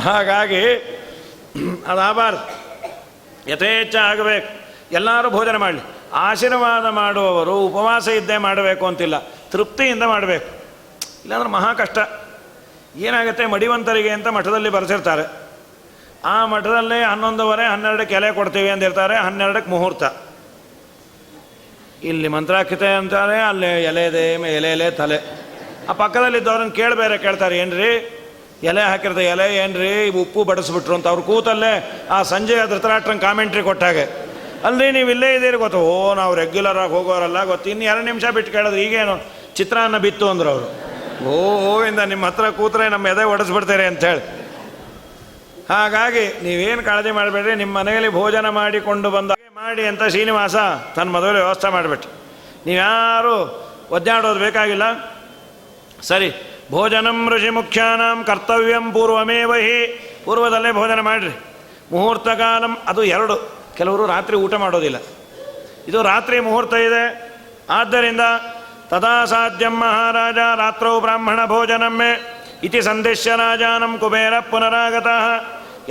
S1: ಹಾಗಾಗಿ ಅದಾಗಬಾರ್ದು, ಯಥೇಚ್ಛ ಆಗಬೇಕು. ಎಲ್ಲರೂ ಭೋಜನ ಮಾಡಲಿ. ಆಶೀರ್ವಾದ ಮಾಡುವವರು ಉಪವಾಸ ಇದ್ದೇ ಮಾಡಬೇಕು ಅಂತಿಲ್ಲ, ತೃಪ್ತಿಯಿಂದ ಮಾಡಬೇಕು. ಇಲ್ಲಾಂದ್ರೆ ಮಹಾ ಕಷ್ಟ. ಏನಾಗುತ್ತೆ, ಮಡಿವಂತರಿಗೆ ಅಂತ ಮಠದಲ್ಲಿ ಬರೆಸಿರ್ತಾರೆ. ಆ ಮಠದಲ್ಲಿ 11:30 12ಕ್ಕೆ ಎಲೆ ಕೊಡ್ತೀವಿ ಅಂದಿರ್ತಾರೆ. 12ಕ್ಕೆ ಮುಹೂರ್ತ. ಇಲ್ಲಿ ಮಂತ್ರಾಕ್ಷತೆ ಅಂತಾರೆ, ಅಲ್ಲಿ ಎಲೆ ತಲೆ. ಆ ಪಕ್ಕದಲ್ಲಿದ್ದವ್ರನ್ನ ಕೇಳ್ತಾರೆ, ಏನ್ರಿ ಎಲೆ ಹಾಕಿರ್ತಾರೆ, ಎಲೆ ಏನ್ರಿ ಉಪ್ಪು ಬಡಿಸ್ಬಿಟ್ರು ಅಂತ. ಅವ್ರು ಕೂತಲ್ಲೇ ಆ ಸಂಜೆ ಧೃತರಾಷ್ಟ್ರಂಗೆ ಕಾಮೆಂಟ್ರಿ ಕೊಟ್ಟಾಗೆ, ಅಲ್ರಿ ನೀವು ಇಲ್ಲೇ ಇದ್ದೀರಿ ಗೊತ್ತು. ಓ ನಾವು ರೆಗ್ಯುಲರಾಗಿ ಹೋಗೋರಲ್ಲ ಗೊತ್ತು. ಇನ್ನು 2 ನಿಮಿಷ ಬಿಟ್ಟು ಕೇಳಿದ್ರು, ಈಗೇನು ಚಿತ್ರಾನ್ನ ಬಿತ್ತು ಅಂದರು ಅವರು. ಗೋವಿಂದ ನಿಮ್ಮ ಹತ್ರ ಕೂತ್ರೆ ನಮ್ಮ ಎದೆ ಒಡಿಸ್ಬಿಡ್ತೀರಿ ಅಂಥೇಳಿ. ಹಾಗಾಗಿ ನೀವೇನು ಕಾಳಜಿ ಮಾಡಬೇಡ್ರಿ, ನಿಮ್ಮ ಮನೆಯಲ್ಲಿ ಭೋಜನ ಮಾಡಿಕೊಂಡು ಬಂದ ಮಾಡಿ ಅಂತ ಶ್ರೀನಿವಾಸ ತನ್ನ ಮದುವೆ ವ್ಯವಸ್ಥೆ ಮಾಡಿಬಿಟ್ಟು ನೀವ್ಯಾರು ಒದ್ದಾಡೋದು ಬೇಕಾಗಿಲ್ಲ. ಸರಿ, ಭೋಜನಂ ಋಷಿ ಮುಖ್ಯಾನಾಂ ಕರ್ತವ್ಯಂ ಪೂರ್ವಮೇವ ಹಿ, ಪೂರ್ವದಲ್ಲೇ ಭೋಜನ ಮಾಡಿರಿ. ಮುಹೂರ್ತ ಕಾಲಂ, ಅದು ಎರಡು, ಕೆಲವರು ರಾತ್ರಿ ಊಟ ಮಾಡೋದಿಲ್ಲ, ಇದು ರಾತ್ರಿ ಮುಹೂರ್ತ ಇದೆ. ಆದ್ದರಿಂದ ತದಾ ಸಾಧ್ಯಂ ಮಹಾರಾಜ ರಾತ್ರೌ ಬ್ರಾಹ್ಮಣ ಭೋಜನಮ್ಮೆ ಇತಿ ಸಂದೇಶ್ಯ ರಾಜಾನಂ ಕುಬೇರ ಪುನರಾಗತಃ.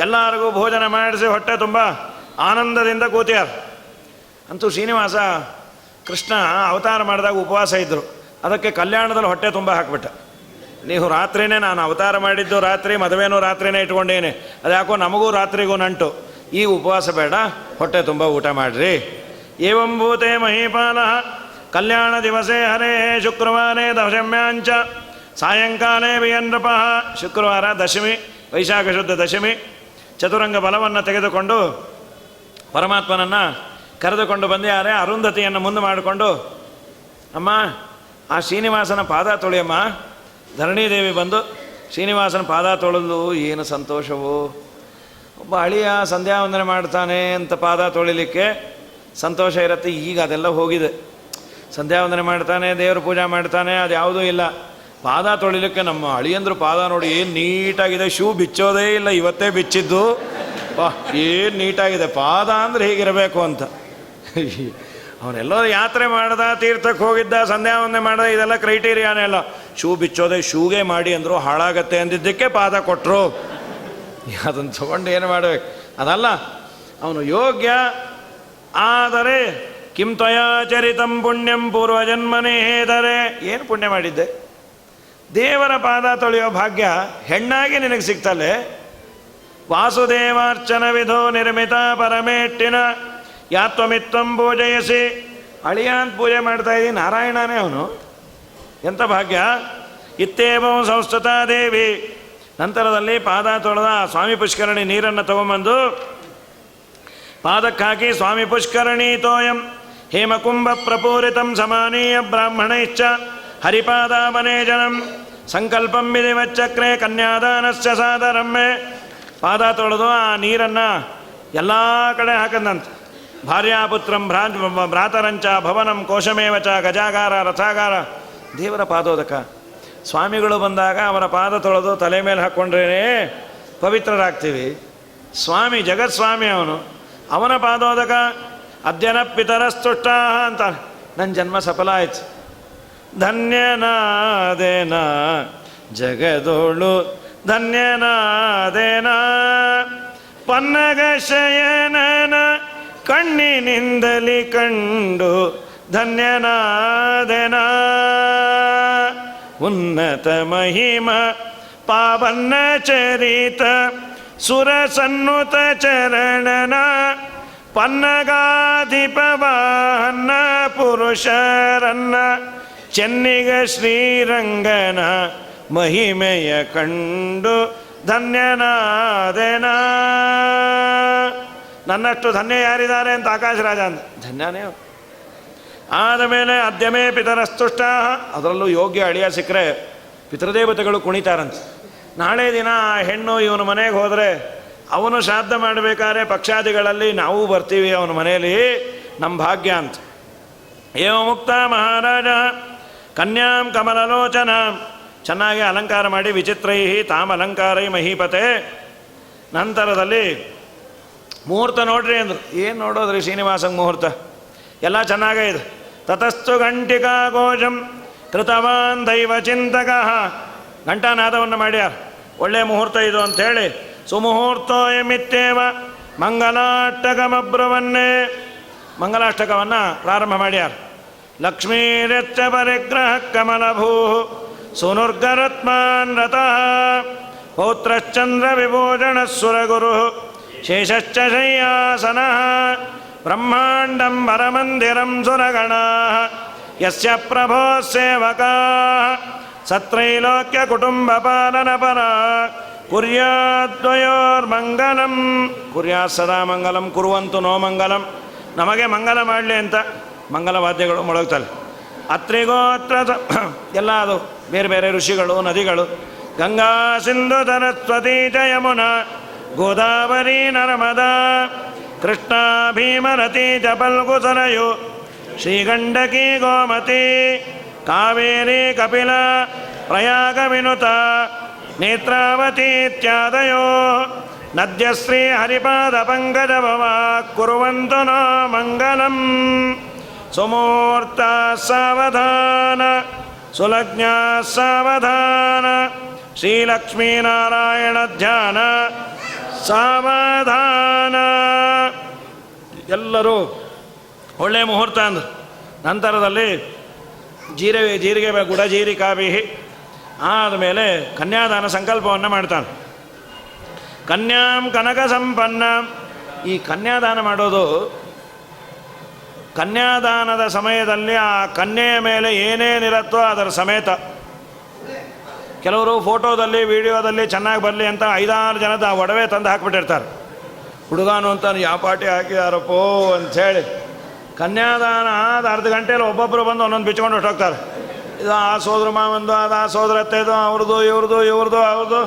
S1: ಎಲ್ಲರಿಗೂ ಭೋಜನ ಮಾಡಿಸಿ ಹೊಟ್ಟೆ ತುಂಬ ಆನಂದದಿಂದ ಕೂತ್ಯಾರ. ಅಂತೂ ಶ್ರೀನಿವಾಸ ಕೃಷ್ಣ ಅವತಾರ ಮಾಡಿದಾಗ ಉಪವಾಸ ಇದ್ದರು, ಅದಕ್ಕೆ ಕಲ್ಯಾಣದಲ್ಲಿ ಹೊಟ್ಟೆ ತುಂಬ ಹಾಕಿಬಿಟ್ಟ. ನೀವು ರಾತ್ರಿನೇ, ನಾನು ಅವತಾರ ಮಾಡಿದ್ದು ರಾತ್ರಿ, ಮದುವೆನೂ ರಾತ್ರಿನೇ ಇಟ್ಕೊಂಡೇನೆ, ಅದ್ಯಾಕೋ ನಮಗೂ ರಾತ್ರಿಗೂ ನಂಟು, ಈ ಉಪವಾಸ ಬೇಡ, ಹೊಟ್ಟೆ ತುಂಬ ಊಟ ಮಾಡಿರಿ. ಏವಂಭೂತೆ ಮಹೀಪಾಲ ಕಲ್ಯಾಣ ದಿವಸೇ ಹರೇ ಶುಕ್ರವಾರೇ ದಶಮ್ಯಾಂಚ ಸಾಯಂಕಾಲೇ ವಿಯನ್ರಪ. ಶುಕ್ರವಾರ ದಶಮಿ, ವೈಶಾಖ ಶುದ್ಧ ದಶಮಿ. ಚತುರಂಗ ಬಲವನ್ನು ತೆಗೆದುಕೊಂಡು ಪರಮಾತ್ಮನನ್ನು ಕರೆದುಕೊಂಡು ಬಂದ್ಯಾರೆ. ಅರುಂಧತಿಯನ್ನು ಮುಂದೆ ಮಾಡಿಕೊಂಡು, ಅಮ್ಮ ಆ ಶ್ರೀನಿವಾಸನ ಪಾದ ತೊಳೆಯಮ್ಮ. ಧರಣಿದೇವಿ ಬಂದು ಶ್ರೀನಿವಾಸನ ಪಾದ ತೊಳೆದು ಏನು ಸಂತೋಷವು. ಒಬ್ಬ ಅಳಿಯ ಸಂಧ್ಯಾ ವಂದನೆ ಮಾಡ್ತಾನೆ ಅಂತ ಪಾದ ತೊಳಿಲಿಕ್ಕೆ ಸಂತೋಷ ಇರುತ್ತೆ. ಈಗ ಅದೆಲ್ಲ ಹೋಗಿದೆ. ಸಂಧ್ಯಾ ವಂದನೆ ಮಾಡ್ತಾನೆ, ದೇವ್ರ ಪೂಜೆ ಮಾಡ್ತಾನೆ, ಅದು ಯಾವುದೂ ಇಲ್ಲ. ಪಾದ ತೊಳಿಲಿಕ್ಕೆ ನಮ್ಮ ಅಳಿಯಂದ್ರು ಪಾದ ನೋಡಿ ಏನು ನೀಟಾಗಿದೆ, ಶೂ ಬಿಚ್ಚೋದೇ ಇಲ್ಲ, ಇವತ್ತೇ ಬಿಚ್ಚಿದ್ದು. ಏನು ನೀಟಾಗಿದೆ ಪಾದ ಅಂದರೆ ಹೀಗಿರಬೇಕು ಅಂತ. ಅವನೆಲ್ಲೋ ಯಾತ್ರೆ ಮಾಡ್ದ, ತೀರ್ಥಕ್ಕೆ ಹೋಗಿದ್ದ, ಸಂಧ್ಯಾ ವಂದನೆ ಮಾಡ್ದ, ಇದೆಲ್ಲ ಕ್ರೈಟೀರಿಯಾನೇ ಅಲ್ಲ. ಶೂ ಬಿಚ್ಚೋದೆ, ಶೂಗೆ ಮಾಡಿ ಅಂದರು, ಹಾಳಾಗತ್ತೆ ಅಂದಿದ್ದಕ್ಕೆ ಪಾದ ಕೊಟ್ಟರು. ಅದನ್ನು ತಗೊಂಡು ಏನು ಮಾಡಬೇಕು, ಅದಲ್ಲ. ಅವನು ಯೋಗ್ಯ. ಆದರೆ ಕಿಂ ತ್ವಯಾ ಚರಿತಂ ಪುಣ್ಯಂ ಪೂರ್ವಜನ್ಮನೇ ಹೇದರೆ, ಏನು ಪುಣ್ಯ ಮಾಡಿದ್ದೆ? ದೇವರ ಪಾದ ತೊಳೆಯೋ ಭಾಗ್ಯ ಹೆಣ್ಣಾಗಿ ನಿನಗೆ ಸಿಗ್ತಲ್ಲೇ. ವಾಸುದೇವಾರ್ಚನ ವಿಧೋ ನಿರ್ಮಿತ ಪರಮೇಟ್ಟಿನ ಯಾತ್ವಮಿತ್ವಂ ಪೂಜಯಸಿ. ಅಳಿಯ ಅಂತ ಪೂಜೆ ಮಾಡ್ತಾ ಇದ್ದೀನಿ, ನಾರಾಯಣನೇ ಅವನು, ಎಂಥ ಭಾಗ್ಯ. ಇತ್ತೇವಂ ಸಂಸ್ತುತಾ ದೇವಿ. ನಂತರದಲ್ಲಿ ಪಾದ ತೊಳೆದ ಸ್ವಾಮಿ ಪುಷ್ಕರಣಿ ನೀರನ್ನು ತಗೊಂಬಂದು ಪಾದಕ್ಕೆ ಹಾಕಿ, ಸ್ವಾಮಿ ಪುಷ್ಕರಣಿ ತೋಯಂ ಹೇಮಕುಂಭ ಪ್ರಪೂರಿತಂ ಸಮಾನೀಯ ಬ್ರಾಹ್ಮಣೈಶ್ಚ ಹರಿಪಾದಾವನೇಜನಂ ಸಂಕಲ್ಪಂ ವಿಧಿವಚ್ಚಕ್ರೆ ಕನ್ಯಾದಾನಸ್ಯ ಸಾದರಮ್ಮೆ. ಪಾದ ತೊಳೆದು ಆ ನೀರನ್ನು ಎಲ್ಲ ಕಡೆ ಹಾಕಂದಂತೆ. ಭಾರ್ಯಾಪುತ್ರಂ ಭ್ರಾತರಂಚ ಭವನಂ ಕೋಶಮೇವಚ ಗಜಾಗಾರ ರಥಾಗಾರ. ದೇವರ ಪಾದೋದಕ. ಸ್ವಾಮಿಗಳು ಬಂದಾಗ ಅವರ ಪಾದ ತೊಳೆದು ತಲೆ ಮೇಲೆ ಹಾಕ್ಕೊಂಡ್ರೇ ಪವಿತ್ರರಾಗ್ತೀವಿ. ಸ್ವಾಮಿ ಜಗತ್ಸ್ವಾಮಿ ಅವನು, ಅವನ ಪಾದೋದಕ. ಅದ್ಯನ ಪಿತರಸ್ತುಷ್ಟ ಅಂತ, ನನ್ನ ಜನ್ಮ ಸಫಲ ಆಯ್ತು, ಧನ್ಯನಾದೇನ ಜಗದೋಳು ಧನ್ಯನಾದೇನ. ಪನ್ನಗ ಶಯನನ ಕಣ್ಣಿನಿಂದಲಿ ಕಂಡು ಧನ್ಯನಾದೇನ. ಉನ್ನತ ಮಹಿಮ ಪಾವನ ಚರಿತ ಸುರ ಸನ್ನುತ ಚರಣನ ಪನ್ನಗಾಧಿಪವಾಹನ ಪುರುಷರನ್ನ ಚೆನ್ನಿಗ ಶ್ರೀರಂಗನ ಮಹಿಮೆಯ ಕಂಡು ಧನ್ಯನಾದೇನ. ನನ್ನಷ್ಟು ಧನ್ಯ ಯಾರಿದ್ದಾರೆ ಅಂತ ಆಕಾಶರಾಜ ಅಂದ. ಧನ್ಯನೇ. ಆದಮೇಲೆ ಅದ್ಯಮೇ ಪಿತರಸ್ತುಷ್ಟ. ಅದರಲ್ಲೂ ಯೋಗ್ಯ ಅಳಿಯ ಸಿಕ್ಕರೆ ಪಿತೃದೇವತೆಗಳು ಕುಣಿತಾರಂತೆ. ನಾಳೆ ದಿನ ಆ ಹೆಣ್ಣು ಇವನ ಮನೆಗೆ ಹೋದರೆ ಅವನು ಶ್ರಾದ್ದ ಮಾಡಬೇಕಾದ್ರೆ ಪಕ್ಷಾದಿಗಳಲ್ಲಿ ನಾವು ಬರ್ತೀವಿ ಅವನ ಮನೆಯಲ್ಲಿ, ನಮ್ಮ ಭಾಗ್ಯ ಅಂತ. ಏವ ಮುಕ್ತ ಮಹಾರಾಜ ಕನ್ಯಾಂ ಕಮಲಲೋಚನ. ಚೆನ್ನಾಗಿ ಅಲಂಕಾರ ಮಾಡಿ ವಿಚಿತ್ರೈ ತಾಮ್ ಅಲಂಕಾರೈ ಮಹೀಪತೆ. ನಂತರದಲ್ಲಿ ಮುಹೂರ್ತ ನೋಡ್ರಿ ಅಂದರು. ಏನು ನೋಡೋದ್ರಿ ಶ್ರೀನಿವಾಸಂಗೆ ಮುಹೂರ್ತ ಎಲ್ಲ ಚೆನ್ನಾಗೇ ಇದೆ. ತತಸ್ತು ಘಂಟಿಕಾ ಘೋಷಂ ಕೃತವಾನ್ ದೈವ ಚಿಂತಕ. ಘಂಟಾನಾದವನ್ನು ಮಾಡ್ಯಾರ, ಒಳ್ಳೆಯ ಮುಹೂರ್ತ ಇದು ಅಂಥೇಳಿ. ಸುಮುಹೂರ್ತೋಯಮಿತ್ತೇವ ಮಂಗಲಾಷ್ಟಕಮಬ್ರವನ್ನೇ. ಮಂಗಲಾಷ್ಟಕವನ್ನು ಪ್ರಾರಂಭ ಮಾಡ್ಯಾರ. ಲಕ್ಷ್ಮೀರಚ್ಚ ಪರಿಗ್ರಹ ಕಮಲಭೂ ಸುನುರ್ಗರತ್ಮಾನ್ ರತಃ ಪೌತ್ರಶ್ಚಂದ್ರ ವಿಭೂಷಣ ಸುರಗುರು ಶೇಷಶ್ಚ ಶಯ್ಯಾಸನಃ ಬ್ರಹ್ಮಾಂಡಂ ವರಮಂದಿರಂ ಸುರಗಣಾಃ ಯಸ್ಯ ಪ್ರಭೋ ಸೇವಕಾಃ ಸತ್ರೈಲೋಕ್ಯ ಕುಟುಂಬ ಪಾಲನ ಪರ ಕುರ್ಯಾದ್ವಯೋರ್ಮಂಗಲಂ. ಕುರ್ಯಾತ್ ಸದಾ ಮಂಗಲಂ ಕುರುವಂತು ನೋ ಮಂಗಲಂ. ನಮಗೆ ಮಂಗಲ ಮಾಡಲಿ ಅಂತ ಮಂಗಲವಾದ್ಯಗಳು ಮೊಳಗ್ತಲ್ಲ. ಅತ್ರಿಗೋತ್ರ ಎಲ್ಲ ಅದು ಬೇರೆ ಬೇರೆ ಋಷಿಗಳು, ನದಿಗಳು. ಗಂಗಾ ಸಿಂಧು ಸರಸ್ವತಿ ಚ ಯಮುನಾ ಗೋದಾವರಿ ನರ್ಮದಾ ಕೃಷ್ಣ ಭೀಮರತಿ ಚ ಫಲ್ಗು ಸರಯು ಶ್ರೀಗಂಡಕಿ ಗೋಮತಿ ಕಾವೇರಿ ಕಪಿಲ ಪ್ರಯಾಗ ವಿನುತ ನೇತ್ರಾವತಿ ಇತ್ಯಾದಯೋ ನದ್ಯಶ್ರೀ ಹರಿಪಾದ ಪಂಕಜ ಭವ ಕುರ್ವಂತು ನೋ ಮಂಗಲಂ. ಸುಮೂರ್ತ ಸಾವಧಾನ ಸುಲಗ್ನ ಸಾವಧಾನ ಶ್ರೀಲಕ್ಷ್ಮೀನಾರಾಯಣ ಧ್ಯಾನ ಸಾವಧಾನ. ಎಲ್ಲರೂ ಒಳ್ಳೆಯ ಮುಹೂರ್ತ ಅಂದರು. ನಂತರದಲ್ಲಿ ಜೀರಿಗೆ ಗುಡ ಜೀರಿಕಾಭಿಹಿ ಆದಮೇಲೆ ಕನ್ಯಾದಾನ ಸಂಕಲ್ಪವನ್ನು ಮಾಡ್ತಾನೆ. ಕನ್ಯಾಂ ಕನಕ ಸಂಪನ್ನ. ಈ ಕನ್ಯಾದಾನ ಮಾಡೋದು, ಕನ್ಯಾದಾನದ ಸಮಯದಲ್ಲಿ ಆ ಕನ್ಯೆಯ ಮೇಲೆ ಏನೇನಿರುತ್ತೋ ಅದರ ಸಮೇತ. ಕೆಲವರು ಫೋಟೋದಲ್ಲಿ ವಿಡಿಯೋದಲ್ಲಿ ಚೆನ್ನಾಗಿ ಬರಲಿ ಅಂತ 5-6 ಜನದ ಒಡವೆ ತಂದು ಹಾಕಿಬಿಟ್ಟಿರ್ತಾರೆ. ಹುಡುಗಾನು ಅಂತ ಯಾವ ಪಾಟಿ ಹಾಕಿದಾರಪ್ಪೋ ಅಂಥೇಳಿ ಕನ್ಯಾದಾನ ಆದ ಅರ್ಧ ಗಂಟೆಯಲ್ಲಿ ಒಬ್ಬೊಬ್ಬರು ಬಂದು ಒಂದೊಂದು ಬಿಚ್ಕೊಂಡು ಹೊಟ್ಟೋಗ್ತಾರೆ. ಇದು ಆ ಸೋದರ ಮಾವಂದು, ಅದು ಆ ಸೋದರತ್ತೆದು, ಅವ್ರದ್ದು ಅವ್ರದ್ದು.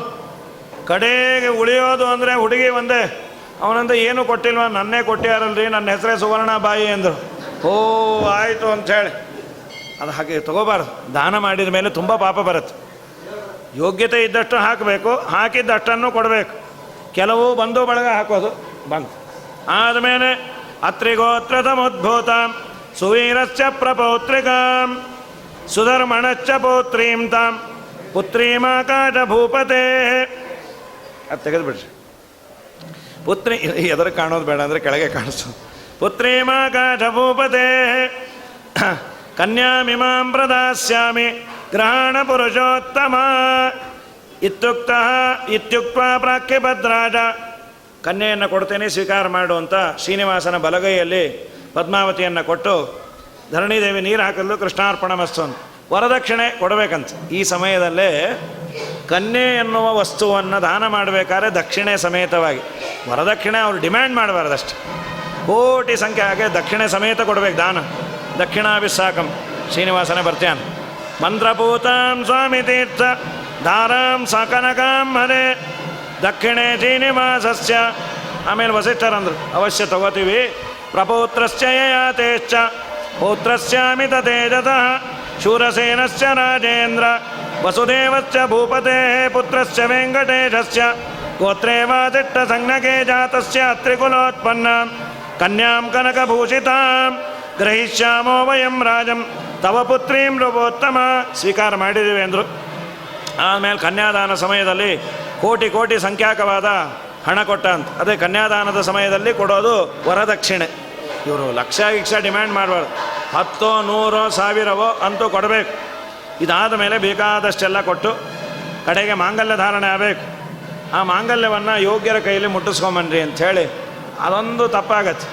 S1: ಕಡೆಗೆ ಉಳಿಯೋದು ಅಂದರೆ ಹುಡುಗಿ ಒಂದೇ. ಅವನಂತ ಏನೂ ಕೊಟ್ಟಿಲ್ವ, ನನ್ನೇ ಕೊಟ್ಟಿಯಾರಲ್ರಿ, ನನ್ನ ಹೆಸರೇ ಸುವರ್ಣ ಬಾಯಿ ಅಂದರು. ಓ ಆಯಿತು ಅಂಥೇಳಿ ಅದು ಹಾಗೆ ತಗೋಬಾರ್ದು. ದಾನ ಮಾಡಿದ ಮೇಲೆ ತುಂಬ ಪಾಪ ಬರುತ್ತೆ. ಯೋಗ್ಯತೆ ಇದ್ದಷ್ಟು ಹಾಕಬೇಕು, ಹಾಕಿದ್ದಷ್ಟನ್ನು ಕೊಡಬೇಕು. ಕೆಲವು ಬಂಧು ಬಳಗ ಹಾಕೋದು ಬಂತು. ಆದಮೇಲೆ ಅತ್ರಿಗೋತ್ರತಮುದ್ಭೂತ ಸುವೀರಶ್ಚ ಪ್ರಪೌತ್ರಿಕಾಂ ಸುಧರ್ಮಣಶ್ಚ ಪೌತ್ರೀಂ ತಾಂ ಪುತ್ರೀಮಾಕಾಶ ಭೂಪತೆ. ಅದು ತೆಗೆದುಬಿಡ್ರಿ. ಪುತ್ರಿ ಎದರ ಕಾಣೋದು ಬೇಡ ಅಂದರೆ ಕೆಳಗೆ ಕಾಣಿಸೋದು. ಪುತ್ರೀಮಾಕಾಶ ಭೂಪತೆ ಕನ್ಯಾಮಿಮಾಂ ಪ್ರದಾಸ್ಯಾಮಿ ಗ್ರಹಣ ಪುರುಷೋತ್ತಮ ಇತ್ಯುಕ್ತ ಪ್ರಾಕ್ಯಭದ್ರಾಜ. ಕನ್ಯೆಯನ್ನು ಕೊಡ್ತೇನೆ, ಸ್ವೀಕಾರ ಮಾಡು ಅಂತ ಶ್ರೀನಿವಾಸನ ಬಲಗೈಯಲ್ಲಿ ಪದ್ಮಾವತಿಯನ್ನು ಕೊಟ್ಟು ಧರಣಿದೇವಿ ನೀರು ಹಾಕಲು ಕೃಷ್ಣಾರ್ಪಣ ಮಸ್ತು ಅಂತ ವರದಕ್ಷಿಣೆ ಕೊಡಬೇಕಂತ. ಈ ಸಮಯದಲ್ಲೇ ಕನ್ಯೆ ಎನ್ನುವ ವಸ್ತುವನ್ನು ದಾನ ಮಾಡಬೇಕಾದ್ರೆ ದಕ್ಷಿಣೆ ಸಮೇತವಾಗಿ, ವರದಕ್ಷಿಣೆ ಅವರು ಡಿಮ್ಯಾಂಡ್ ಮಾಡಬಾರ್ದಷ್ಟೆ, ಕೋಟಿ ಸಂಖ್ಯೆ ಹಾಗೆ ದಕ್ಷಿಣೆ ಸಮೇತ ಕೊಡಬೇಕು ದಾನ. ದಕ್ಷಿಣಾಭಿಸ್ಸಾಕಂ ಶ್ರೀನಿವಾಸನೇ ಬರ್ತಾನೆ. ಮಂತ್ರಪೂತಾಂ ಸ್ವಾಮಿ ತೀರ್ಥ ಧಾರಾಂ ಸಕನಕಾಂ ಹರೆ ದಕ್ಷಿಣೆ ಶ್ರೀನಿವಾಸಸ್ಯ. ಆಮೇಲೆ ವಸಿಷ್ಠರಂದರು ಅವಶ್ಯ ತಗೋತೀವಿ. ಪ್ರಪೌತ್ರಸ್ಯ ಯಯಾತೇಶ್ಚ ಪೌತ್ರಸ್ಯಾಮಿ ತೇಜತಃ ಶೂರಸೇನಸ್ಯ ರಾಜೇಂದ್ರ ವಸುದೇವಶ್ಚ ಭೂಪತೆ ಪುತ್ರಸ್ಯ ವೆಂಕಟೇಶಸ್ಯ ಗೋತ್ರೇ ವಾಸಿಷ್ಠ ಸಂಜ್ಞಕೆ ಜಾತಸ್ಯ ಅತ್ರಿಕುಲೋತ್ಪನ್ನ ಕನ್ಯಾಂ ಕನಕಭೂಷಿತಾಂ ಗ್ರಹಿಷ್ಯಾಮೋ ವಯಂ ರಾಜಂ ತವ ಪುತ್ರೀಂ ನೃಪೋತ್ತಮ. ಸ್ವೀಕಾರ ಮಾಡಿದ್ದೀವಿ ಅಂದರು. ಆಮೇಲೆ ಕನ್ಯಾದಾನ ಸಮಯದಲ್ಲಿ ಕೋಟಿ ಸಂಖ್ಯಾಕವಾದ ಹಣ ಕೊಟ್ಟ ಅಂತ. ಅದೇ ಕನ್ಯಾದಾನದ ಸಮಯದಲ್ಲಿ ಕೊಡೋದು ವರದಕ್ಷಿಣೆ. ಇವರು ಲಕ್ಷ ಡಿಮ್ಯಾಂಡ್ ಮಾಡಬಾರ್ದು, 10, 100, 1000 ಅಂತೂ ಕೊಡಬೇಕು. ಇದಾದ ಮೇಲೆ ಬೇಕಾದಷ್ಟೆಲ್ಲ ಕೊಟ್ಟು ಕಡೆಗೆ ಮಾಂಗಲ್ಯ ಧಾರಣೆ ಆಗಬೇಕು. ಆ ಮಾಂಗಲ್ಯವನ್ನು ಯೋಗ್ಯರ ಕೈಯಲ್ಲಿ ಮುಟ್ಟಿಸ್ಕೊಂಬನ್ರಿ ಅಂಥೇಳಿ. ಅದೊಂದು ತಪ್ಪಾಗತ್ತೆ.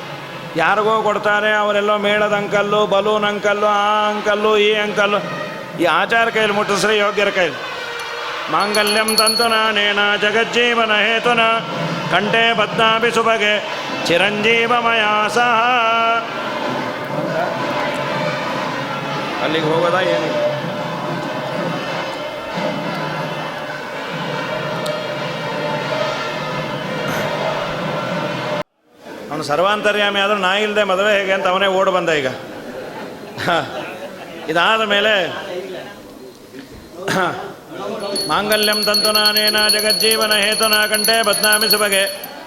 S1: ಯಾರಿಗೋ ಕೊಡ್ತಾರೆ, ಅವರೆಲ್ಲೋ ಮೇಳದ ಅಂಕಲ್ಲು, ಬಲೂನ್ ಅಂಕಲ್ಲು, ಆ ಅಂಕಲ್ಲು, ಈ ಅಂಕಲ್ಲು. ಈ ಆಚಾರ ಕೈಯಲ್ಲಿ ಮುಟ್ಟಿಸ್ರೆ ಯೋಗ್ಯರ ಕೈಲಿ. ಮಾಂಗಲ್ಯಂ ತಂತು ನಾನೇನ ಜಗಜ್ಜೀವನ ಹೇತುನ ಕಂಠೆ ಬದ್ನಾಭಿ ಸುಭಗೆ ಚಿರಂಜೀವಮಯ ಸಹ. ಅಲ್ಲಿಗೆ ಹೋಗೋದಾ ಏನು? ಅವನು ಸರ್ವಾಂತರ್ಯಾಮಿ ಆದರೂ ನಾ ಇಲ್ಲದೆ ಮದುವೆ ಹೇಗೆ ಅಂತ ಅವನೇ ಓಡಿ ಬಂದ. ಈಗ ಇದಾದ ಮೇಲೆ ಮಾಂಗಲ್ಯಂ ತಂತು ನಾನೇನ ಜಗಜ್ಜೀವನ ಹೇತುನ ಕಂಠೆ ಬದ್ನಾಮಿ ಸುಭಗೆ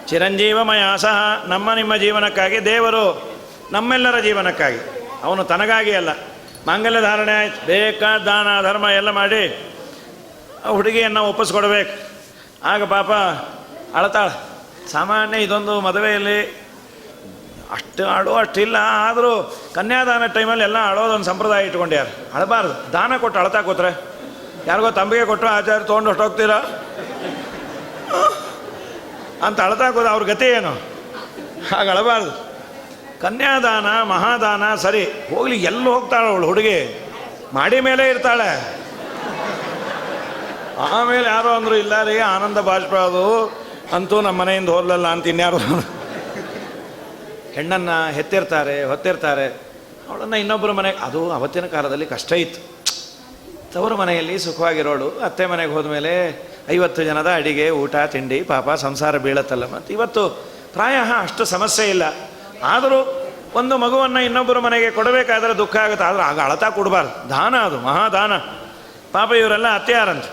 S1: ಚಿರಂಜೀವಮಯ ಸಹ. ನಮ್ಮ ನಿಮ್ಮ ಜೀವನಕ್ಕಾಗಿ, ದೇವರು ನಮ್ಮೆಲ್ಲರ ಜೀವನಕ್ಕಾಗಿ, ಅವನು ತನಗಾಗಿ ಅಲ್ಲ. ಮಾಂಗಲ್ಯ ಧಾರಣೆ ಆಯ್ತು, ಬೇಕಾದ ದಾನ ಧರ್ಮ ಎಲ್ಲ ಮಾಡಿ ಹುಡುಗಿಯನ್ನು ಒಪ್ಪಿಸ್ಕೊಡ್ಬೇಕು. ಆಗ ಪಾಪ ಅಳತಾಳೆ. ಸಾಮಾನ್ಯ ಇದೊಂದು ಮದುವೆಯಲ್ಲಿ ಅಷ್ಟು ಅಷ್ಟಿಲ್ಲ, ಆದರೂ ಕನ್ಯಾದಾನ ಟೈಮಲ್ಲಿ ಎಲ್ಲ ಅಳೋದೊಂದು ಸಂಪ್ರದಾಯ ಇಟ್ಕೊಂಡ್ಯಾರು. ಅಳಬಾರ್ದು. ದಾನ ಕೊಟ್ಟು ಅಳತಾ ಕೂತ್ರೆ, ಯಾರಿಗೋ ತಂಬಿಗೆ ಕೊಟ್ಟರು ಆಚಾರ್ಯ ತೊಗೊಂಡು ಹೊಟ್ಟೋಗ್ತೀರಾ ಅಂತ ಅಳತಾ ಕೂತ ಅವ್ರ ಗತಿ ಏನು? ಹಾಗೆ ಅಳಬಾರ್ದು. ಕನ್ಯಾದಾನ ಮಹಾದಾನ ಸರಿ ಹೋಗ್ಲಿ, ಎಲ್ಲಿ ಹೋಗ್ತಾಳೆ ಅವಳು ಹುಡುಗಿ? ಮಾಡಿ ಮೇಲೆ ಇರ್ತಾಳೆ. ಆಮೇಲೆ ಯಾರೋ ಅಂದರು, ಇಲ್ಲ ರೀ ಆನಂದ ಬಾಷ್ಪ ಅದು ಅಂತೂ ನಮ್ಮ ಮನೆಯಿಂದ ಹೋಗ್ಲಲ್ಲ ಅಂತ ಇನ್ಯಾರು ಹೆಣ್ಣನ್ನು ಹೊತ್ತಿರ್ತಾರೆ. ಅವಳನ್ನು ಇನ್ನೊಬ್ಬರ ಮನೆಗೆ, ಅದು ಅವತ್ತಿನ ಕಾಲದಲ್ಲಿ ಕಷ್ಟ ಇತ್ತು. ತವರು ಮನೆಯಲ್ಲಿ ಸುಖವಾಗಿರೋಳು ಅತ್ತೆ ಮನೆಗೆ ಹೋದ್ಮೇಲೆ 50 ಜನದ ಅಡಿಗೆ ಊಟ ತಿಂಡಿ ಪಾಪ ಸಂಸಾರ ಬೀಳತ್ತಲ್ಲ. ಮತ್ತು ಇವತ್ತು ಪ್ರಾಯ ಅಷ್ಟು ಸಮಸ್ಯೆ ಇಲ್ಲ. ಆದರೂ ಒಂದು ಮಗುವನ್ನು ಇನ್ನೊಬ್ಬರ ಮನೆಗೆ ಕೊಡಬೇಕಾದ್ರೆ ದುಃಖ ಆಗುತ್ತೆ. ಆದರೆ ಆಗ ಅಳತಾ ಕೊಡಬಾರ್ದು, ದಾನ, ಅದು ಮಹಾದಾನ. ಪಾಪ ಇವರೆಲ್ಲ ಅತ್ತೆಯಾರಂತ.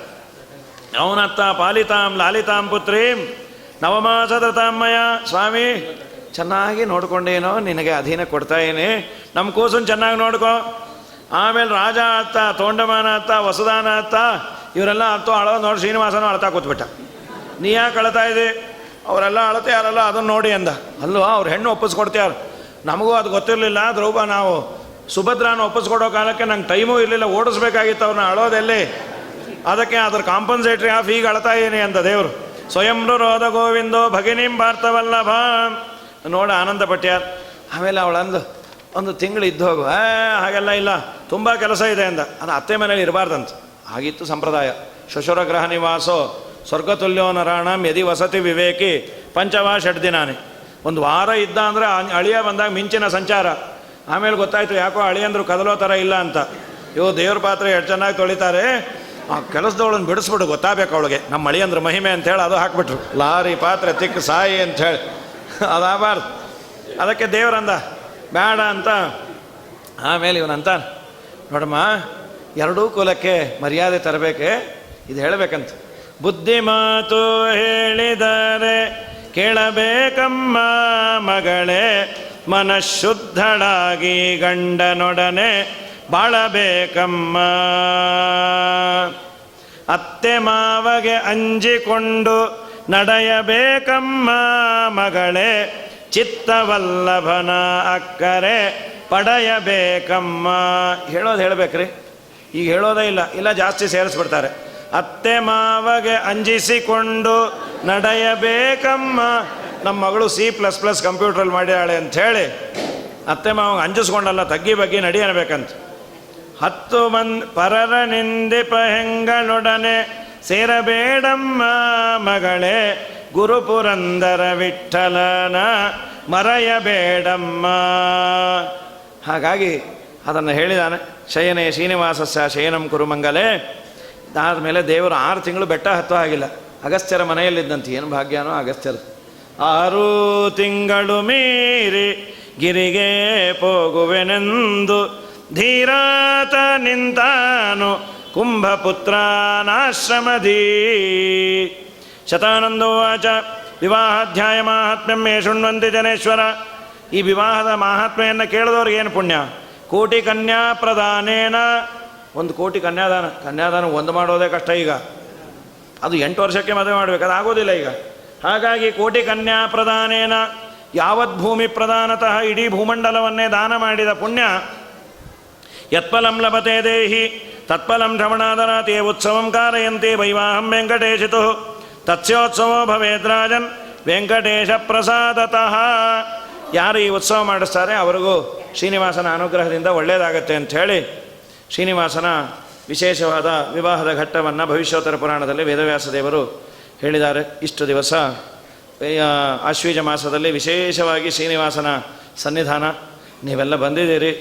S1: ಅವನತ್ತ ಪಾಲಿತಾಂ ಲಾಲಿತಾಂ ಪುತ್ರೀಂ ನವಮಾಸದತಾಮಯ್ಯ, ಸ್ವಾಮಿ ಚೆನ್ನಾಗಿ ನೋಡ್ಕೊಂಡೇನೋ, ನಿನಗೆ ಅಧೀನ ಕೊಡ್ತಾಯೇನೆ, ನಮ್ಮ ಕೂಸನ್ನು ಚೆನ್ನಾಗಿ ನೋಡ್ಕೊ. ಆಮೇಲೆ ರಾಜ ಅತ್ತ, ತೋಂಡಮಾನ ಅತ್ತ, ವಸುದಾನ ಅತ್ತ, ಇವರೆಲ್ಲ ಅತ್ತು ಅಳೋ ನೋಡಿ ಶ್ರೀನಿವಾಸನೂ ಅಳ್ತಾ ಕೂತ್ಬಿಟ್ಟ. ನೀ ಯಾಕೆ ಅಳ್ತಾ ಇದೆ? ಅವರೆಲ್ಲ ಅಳತೆ ಯಾರಲ್ಲ ಅದನ್ನು ನೋಡಿ ಅಂದ. ಅಲ್ವಾ, ಅವ್ರು ಹೆಣ್ಣು ಒಪ್ಪಿಸ್ಕೊಡ್ತೀಯಾರು. ನಮಗೂ ಅದು ಗೊತ್ತಿರಲಿಲ್ಲ. ನಾವು ಸುಭದ್ರಾನ ಒಪ್ಪಿಸ್ಕೊಡೋ ಕಾಲಕ್ಕೆ ನಂಗೆ ಟೈಮೂ ಇರಲಿಲ್ಲ, ಓಡಿಸ್ಬೇಕಾಗಿತ್ತು ಅವ್ರನ್ನ, ಅಳೋದೆಲ್ಲಿ. ಅದಕ್ಕೆ ಅದ್ರ ಕಾಂಪನ್ಸೇಟ್ರಿ ಆಫ್ ಈಗ ಅಳ್ತಾ ಏನೇ ಅಂತ ದೇವರು. ಸ್ವಯಂ ರೋಧ ಗೋವಿಂದೋ ಭಗಿನಿಂ ಭಾರ್ತವಲ್ಲಭ ನೋಡಿ ಆನಂದ ಪಟ್ಯಾರ. ಆಮೇಲೆ ಅವಳಂದು ಒಂದು ತಿಂಗಳು ಇದ್ದು ಹೋಗು, ಹಾಗೆಲ್ಲ ಇಲ್ಲ, ತುಂಬ ಕೆಲಸ ಇದೆ ಅಂದ. ಅದು ಅತ್ತೆ ಮನೇಲಿ ಇರಬಾರ್ದಂತ, ಆಗಿತ್ತು ಸಂಪ್ರದಾಯ. ಶ್ವಶುರ ಗೃಹ ನಿವಾಸೋ ಸ್ವರ್ಗತುಲ್ಯೋ ನರಾಣಂ ಯದಿ ವಸತಿ ವಿವೇಕಿ ಪಂಚವಾ ಷಡ್ದಿನಾನೆ. ಒಂದು ವಾರ ಇದ್ದ ಅಂದರೆ ಅಳಿಯ ಬಂದಾಗ ಮಿಂಚಿನ ಸಂಚಾರ. ಆಮೇಲೆ ಗೊತ್ತಾಯ್ತು ಯಾಕೋ ಅಳಿಯಂದ್ರು ಕದಲೋ ಥರ ಇಲ್ಲ ಅಂತ. ಇವು ದೇವ್ರ ಪಾತ್ರೆ ಎಷ್ಟು ಚೆನ್ನಾಗಿ ತೊಳಿತಾರೆ, ಆ ಕೆಲಸದವಳನ್ನು ಬಿಡಿಸ್ಬಿಟ್ಟು ಗೊತ್ತಾಗಬೇಕು ಅವಳಿಗೆ ನಮ್ಮ ಅಳಿಯಂದ್ರ ಮಹಿಮೆ ಅಂಥೇಳಿ ಅದು ಹಾಕ್ಬಿಟ್ರು. ಲಾರಿ ಪಾತ್ರೆ ತಿಕ್ಕ ಸಾಯಿ ಅಂಥೇಳಿ ಅದಾಗಬಾರ್ದು. ಅದಕ್ಕೆ ದೇವ್ರಂದ ಬೇಡ ಅಂತ. ಆಮೇಲೆ ಇವನಂತ, ನೋಡಮ್ಮ, ಎರಡೂ ಕುಲಕ್ಕೆ ಮರ್ಯಾದೆ ತರಬೇಕೆ, ಇದು ಹೇಳಬೇಕಂತ. ಬುದ್ಧಿ ಮಾತು ಹೇಳಿದರೆ ಕೇಳಬೇಕಮ್ಮ ಮಗಳೇ, ಮನಃಶುದ್ಧಳಾಗಿ ಗಂಡನೊಡನೆ ಬಾಳಬೇಕಮ್ಮ. ಅತ್ತೆ ಮಾವಗೆ ಅಂಜಿಕೊಂಡು ನಡೆಯಬೇಕಮ್ಮ ಮಗಳೇ, ಚಿತ್ತವಲ್ಲಭನ ಅಕ್ಕರೆ ಪಡೆಯಬೇಕಮ್ಮ. ಹೇಳೋದು ಹೇಳಬೇಕ್ರಿ, ಈಗ ಹೇಳೋದೇ ಇಲ್ಲ ಜಾಸ್ತಿ ಸೇರಿಸ್ಬಿಡ್ತಾರೆ. ಅತ್ತೆ ಮಾವಗೆ ಅಂಜಿಸಿಕೊಂಡು ನಡೆಯಬೇಕಮ್ಮ. ನಮ್ಮ ಮಗಳು C++ ಕಂಪ್ಯೂಟ್ರಲ್ಲಿ ಮಾಡ್ಯಾಳೆ ಅಂಥೇಳಿ ಅತ್ತೆ ಮಾವಗೆ ಅಂಜಿಸ್ಕೊಂಡಲ್ಲ, ತಗ್ಗಿ ಬಗ್ಗಿ ನಡಿ ಅನ್ಬೇಕಂತ. 10 ಮಂದಿ ಪರರ ನಿಂದಿಪ ಹೆಂಗಳೊಡನೆ ಸೇರಬೇಡಮ್ಮ ಮಗಳೇ, ಗುರುಪುರಂದರ ವಿಠಲನ ಮರೆಯಬೇಡಮ್ಮ. ಹಾಗಾಗಿ ಅದನ್ನು ಹೇಳಿದಾನೆ. ಶಯನೇ ಶ್ರೀನಿವಾಸಸ್ಯ ಶಯನಂ ಕುರುಮಂಗಲೇ. ಅದಾದಮೇಲೆ ದೇವರು 6 ತಿಂಗಳು ಬೆಟ್ಟ ಹತ್ತೋ ಆಗಿಲ್ಲ. ಅಗಸ್ತ್ಯರ ಮನೆಯಲ್ಲಿದ್ದಂತೆ, ಏನು ಭಾಗ್ಯನೋ ಅಗಸ್ತ್ಯರು. 6 ತಿಂಗಳು ಮೀರಿ ಗಿರಿಗೆ ಹೋಗುವೆನೆಂದು ಧೀರಾತ ನಿಂತಾನು ಕುಂಭಪುತ್ರಾನಾಶ್ರಮಧೀ. ಶತಾನಂದೋವಾಚ ವಿವಾಹಾಧ್ಯಾಯ ಮಾಹಾತ್ಮ್ಯಂ ಮೇ ಶೃಣ್ವಂತಿ ಜನೇಶ್ವರ. ಈ ವಿವಾಹದ ಮಹಾತ್ಮೆಯನ್ನು ಕೇಳಿದವ್ರಿಗೆ ಏನು ಪುಣ್ಯ. ಕೋಟಿ ಕನ್ಯಾ ಪ್ರದಾನೇನ, 1 ಕೋಟಿ ಕನ್ಯಾದಾನ ಒಂದು ಮಾಡೋದೇ ಕಷ್ಟ ಈಗ. ಅದು 8 ವರ್ಷಕ್ಕೆ ಮದುವೆ ಮಾಡಬೇಕು, ಅದು ಆಗೋದಿಲ್ಲ ಈಗ. ಹಾಗಾಗಿ ಕೋಟಿ ಕನ್ಯಾ ಪ್ರದಾನೇನ, ಯಾವತ್ ಭೂಮಿ ಪ್ರದಾನತಃ ಇಡೀ ಭೂಮಂಡಲವನ್ನೇ ದಾನ ಮಾಡಿದ ಪುಣ್ಯ. ಯತ್ಫಲಂ ಲಭತೆ ದೇಹಿ ತತ್ಫಲಂ ಶ್ರವಣಾದರಾತಿ ಉತ್ಸವಂ ಕಾರಯಂತಿ ವೈವಾಹಂ ವೆಂಕಟೇಶಿತು ತತ್ಸ್ಯೋತ್ಸವೋ ಭವೇದ್ರಾಜನ್ ವೆಂಕಟೇಶ ಪ್ರಸಾದತಃ. ಯಾರು ಈ ಉತ್ಸವ ಮಾಡಿಸ್ತಾರೆ ಅವರಿಗೂ ಶ್ರೀನಿವಾಸನ ಅನುಗ್ರಹದಿಂದ ಒಳ್ಳೆಯದಾಗತ್ತೆ ಅಂಥೇಳಿ ಶ್ರೀನಿವಾಸನ ವಿಶೇಷವಾದ ವಿವಾಹದ ಘಟ್ಟವನ್ನು ಭವಿಷ್ಯೋತ್ತರ ಪುರಾಣದಲ್ಲಿ ವೇದವ್ಯಾಸ ದೇವರು ಹೇಳಿದ್ದಾರೆ. ಇಷ್ಟು ದಿವಸ ಆಶ್ವೀಜ ಮಾಸದಲ್ಲಿ ವಿಶೇಷವಾಗಿ ಶ್ರೀನಿವಾಸನ ಸನ್ನಿಧಾನ ನೀವೆಲ್ಲ ಬಂದಿದ್ದೀರಿ.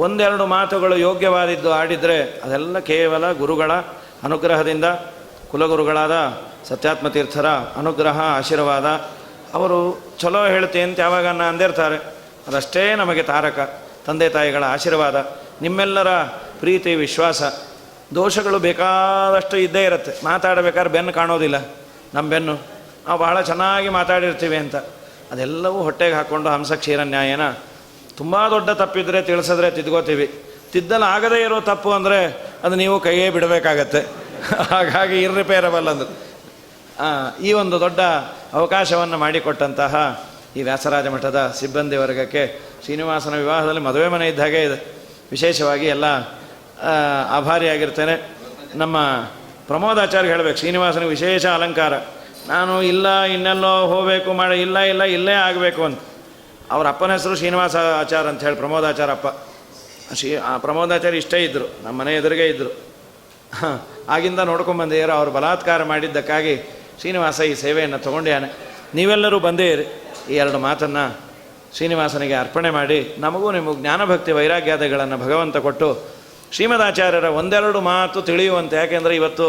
S1: 1-2 ಮಾತುಗಳು ಯೋಗ್ಯವಾದಿದ್ದು ಆಡಿದರೆ ಅದೆಲ್ಲ ಕೇವಲ ಗುರುಗಳ ಅನುಗ್ರಹದಿಂದ, ಕುಲಗುರುಗಳಾದ ಸತ್ಯಾತ್ಮತೀರ್ಥರ ಅನುಗ್ರಹ ಆಶೀರ್ವಾದ. ಅವರು ಚಲೋ ಹೇಳ್ತೀನಿ ಅಂತ ಯಾವಾಗ ಅಂದಿರ್ತಾರೆ, ಅದಷ್ಟೇ ನಮಗೆ ತಾರಕ. ತಂದೆ ತಾಯಿಗಳ ಆಶೀರ್ವಾದ, ನಿಮ್ಮೆಲ್ಲರ ಪ್ರೀತಿ ವಿಶ್ವಾಸ. ದೋಷಗಳು ಬೇಕಾದಷ್ಟು ಇದ್ದೇ ಇರುತ್ತೆ. ಮಾತಾಡಬೇಕಾದ್ರೆ ಬೆನ್ನು ಕಾಣೋದಿಲ್ಲ, ನಮ್ಮ ಬೆನ್ನು ನಾವು ಬಹಳ ಚೆನ್ನಾಗಿ ಮಾತಾಡಿರ್ತೀವಿ ಅಂತ. ಅದೆಲ್ಲವೂ ಹೊಟ್ಟೆಗೆ ಹಾಕ್ಕೊಂಡು ಹಂಸ ಕ್ಷೀರ ನ್ಯಾಯನ ತುಂಬ ದೊಡ್ಡ ತಪ್ಪಿದ್ರೆ ತಿಳಿಸಿದ್ರೆ ತಿದ್ಕೋತೀವಿ. ತಿದ್ದಲು ಆಗದೇ ಇರೋ ತಪ್ಪು ಅಂದರೆ ಅದು ನೀವು ಕೈಯೇ ಬಿಡಬೇಕಾಗತ್ತೆ. ಹಾಗಾಗಿ ಇರ್ರಿಪೇರಬಲ್ ಅಂದರು. ಈ ಒಂದು ದೊಡ್ಡ ಅವಕಾಶವನ್ನು ಮಾಡಿಕೊಟ್ಟಂತಹ ಈ ವ್ಯಾಸರಾಜ ಮಠದ ಸಿಬ್ಬಂದಿ ವರ್ಗಕ್ಕೆ ಶ್ರೀನಿವಾಸನ ವಿವಾಹದಲ್ಲಿ ಮದುವೆ ಮನೆ ಇದ್ದ ಹಾಗೆ ಇದೆ. ವಿಶೇಷವಾಗಿ ಎಲ್ಲ ಆಭಾರಿಯಾಗಿರ್ತೇನೆ. ನಮ್ಮ ಪ್ರಮೋದಾಚಾರ್ಯ ಹೇಳಬೇಕು, ಶ್ರೀನಿವಾಸನಿಗೆ ವಿಶೇಷ ಅಲಂಕಾರ. ನಾನು ಇಲ್ಲ ಇನ್ನೆಲ್ಲೋ ಹೋಗಬೇಕು ಮಾಡಿ ಇಲ್ಲ ಇಲ್ಲೇ ಆಗಬೇಕು ಅಂತ. ಅವ್ರ ಅಪ್ಪನ ಹೆಸರು ಶ್ರೀನಿವಾಸ ಆಚಾರ ಅಂತ ಹೇಳಿ ಪ್ರಮೋದಾಚಾರ ಅಪ್ಪ. ಪ್ರಮೋದಾಚಾರ್ಯ ಇಷ್ಟೇ ಇದ್ದರು, ನಮ್ಮ ಮನೆ ಎದುರಿಗೆ ಇದ್ದರು. ಆಗಿಂದ ನೋಡ್ಕೊಂಡ್ಬಂದಿದ್ದಾರೆ. ಅವರು ಬಲಾತ್ಕಾರ ಮಾಡಿದ್ದಕ್ಕಾಗಿ ಶ್ರೀನಿವಾಸ ಈ ಸೇವೆಯನ್ನು ತೊಗೊಂಡ್ಯಾನೆ. ನೀವೆಲ್ಲರೂ ಬಂದೇ ಇರಿ. ಈ 2 ಮಾತನ್ನು ಶ್ರೀನಿವಾಸನಿಗೆ ಅರ್ಪಣೆ ಮಾಡಿ ನಮಗೂ ನಿಮಗೂ ಜ್ಞಾನಭಕ್ತಿ ವೈರಾಗ್ಯಾದಿಗಳನ್ನು ಭಗವಂತ ಕೊಟ್ಟು ಶ್ರೀಮದಾಚಾರ್ಯರ ಒಂದೆರಡು ಮಾತು ತಿಳಿಯುವಂತೆ. ಯಾಕೆಂದರೆ ಇವತ್ತು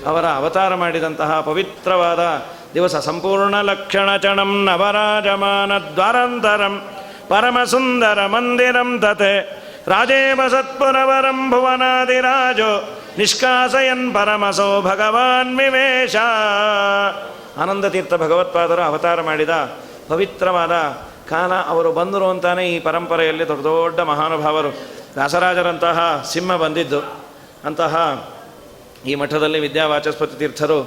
S1: ಅವರ ಅವತಾರ ಮಾಡಿದಂತಹ ಪವಿತ್ರವಾದ ದಿವಸ. ಸಂಪೂರ್ಣ ಲಕ್ಷಣಚಣಂ ನವರಾಜಮಾನ ದ್ವಾರಂತರಂ ಪರಮಸುಂದರ ಮಂದಿರಂ ತತೆ ರಾಜೇವ ಸತ್ಪುರವರಂ ಭುವನಾದಿರಾಜೋ ನಿಷ್ಕಾಸಯನ್ ಪರಮಸೋ ಭಗವಾನ್ ವಿವೇಶ. ಆನಂದತೀರ್ಥ ಭಗವತ್ಪಾದರು ಅವತಾರ ಮಾಡಿದ ಪವಿತ್ರವಾದ ಕಾಲ. ಅವರು ಬಂದರು ಅಂತಾನೆ ಈ ಪರಂಪರೆಯಲ್ಲಿ ದೊಡ್ಡ ದೊಡ್ಡ ಮಹಾನುಭಾವರು ವ್ಯಾಸರಾಜರಂತಹ ಸಿಂಹ ಬಂದಿದ್ದು. ಅಂತಹ ಈ ಮಠದಲ್ಲಿ ವಿದ್ಯಾವಾಚಸ್ಪತಿ ತೀರ್ಥರು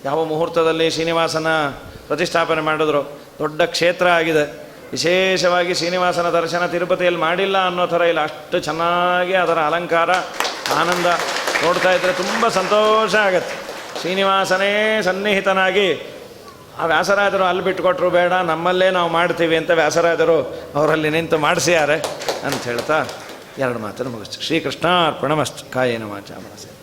S1: ಯಾವ ಮುಹೂರ್ತದಲ್ಲಿ ಶ್ರೀನಿವಾಸನ ಪ್ರತಿಷ್ಠಾಪನೆ ಮಾಡಿದ್ರು. ದೊಡ್ಡ ಕ್ಷೇತ್ರ ಆಗಿದೆ. ವಿಶೇಷವಾಗಿ ಶ್ರೀನಿವಾಸನ ದರ್ಶನ ತಿರುಪತಿಯಲ್ಲಿ ಮಾಡಿಲ್ಲ ಅನ್ನೋ ಥರ ಇಲ್ಲ. ಅಷ್ಟು ಚೆನ್ನಾಗಿ ಅದರ ಅಲಂಕಾರ ಆನಂದ ನೋಡ್ತಾ ಇದ್ದರೆ ತುಂಬ ಸಂತೋಷ ಆಗತ್ತೆ. ಶ್ರೀನಿವಾಸನೇ ಸನ್ನಿಹಿತನಾಗಿ ಆ ವ್ಯಾಸರಾಜರು ಅಲ್ಲಿ ಬಿಟ್ಟುಕೊಟ್ರು, ಬೇಡ ನಮ್ಮಲ್ಲೇ ನಾವು ಮಾಡ್ತೀವಿ ಅಂತ ವ್ಯಾಸರಾಜರು ಅವರಲ್ಲಿ ನಿಂತು ಮಾಡಿಸ್ಯಾರೆ ಅಂತ ಹೇಳ್ತಾ ಎರಡು ಮಾತನ್ನು ಮುಗಿಸ್ತು. ಶ್ರೀಕೃಷ್ಣಾರ್ಪಣಮಸ್ತು. ಕಾಯೇನ ವಾಚಾ ಮನಸೇನ.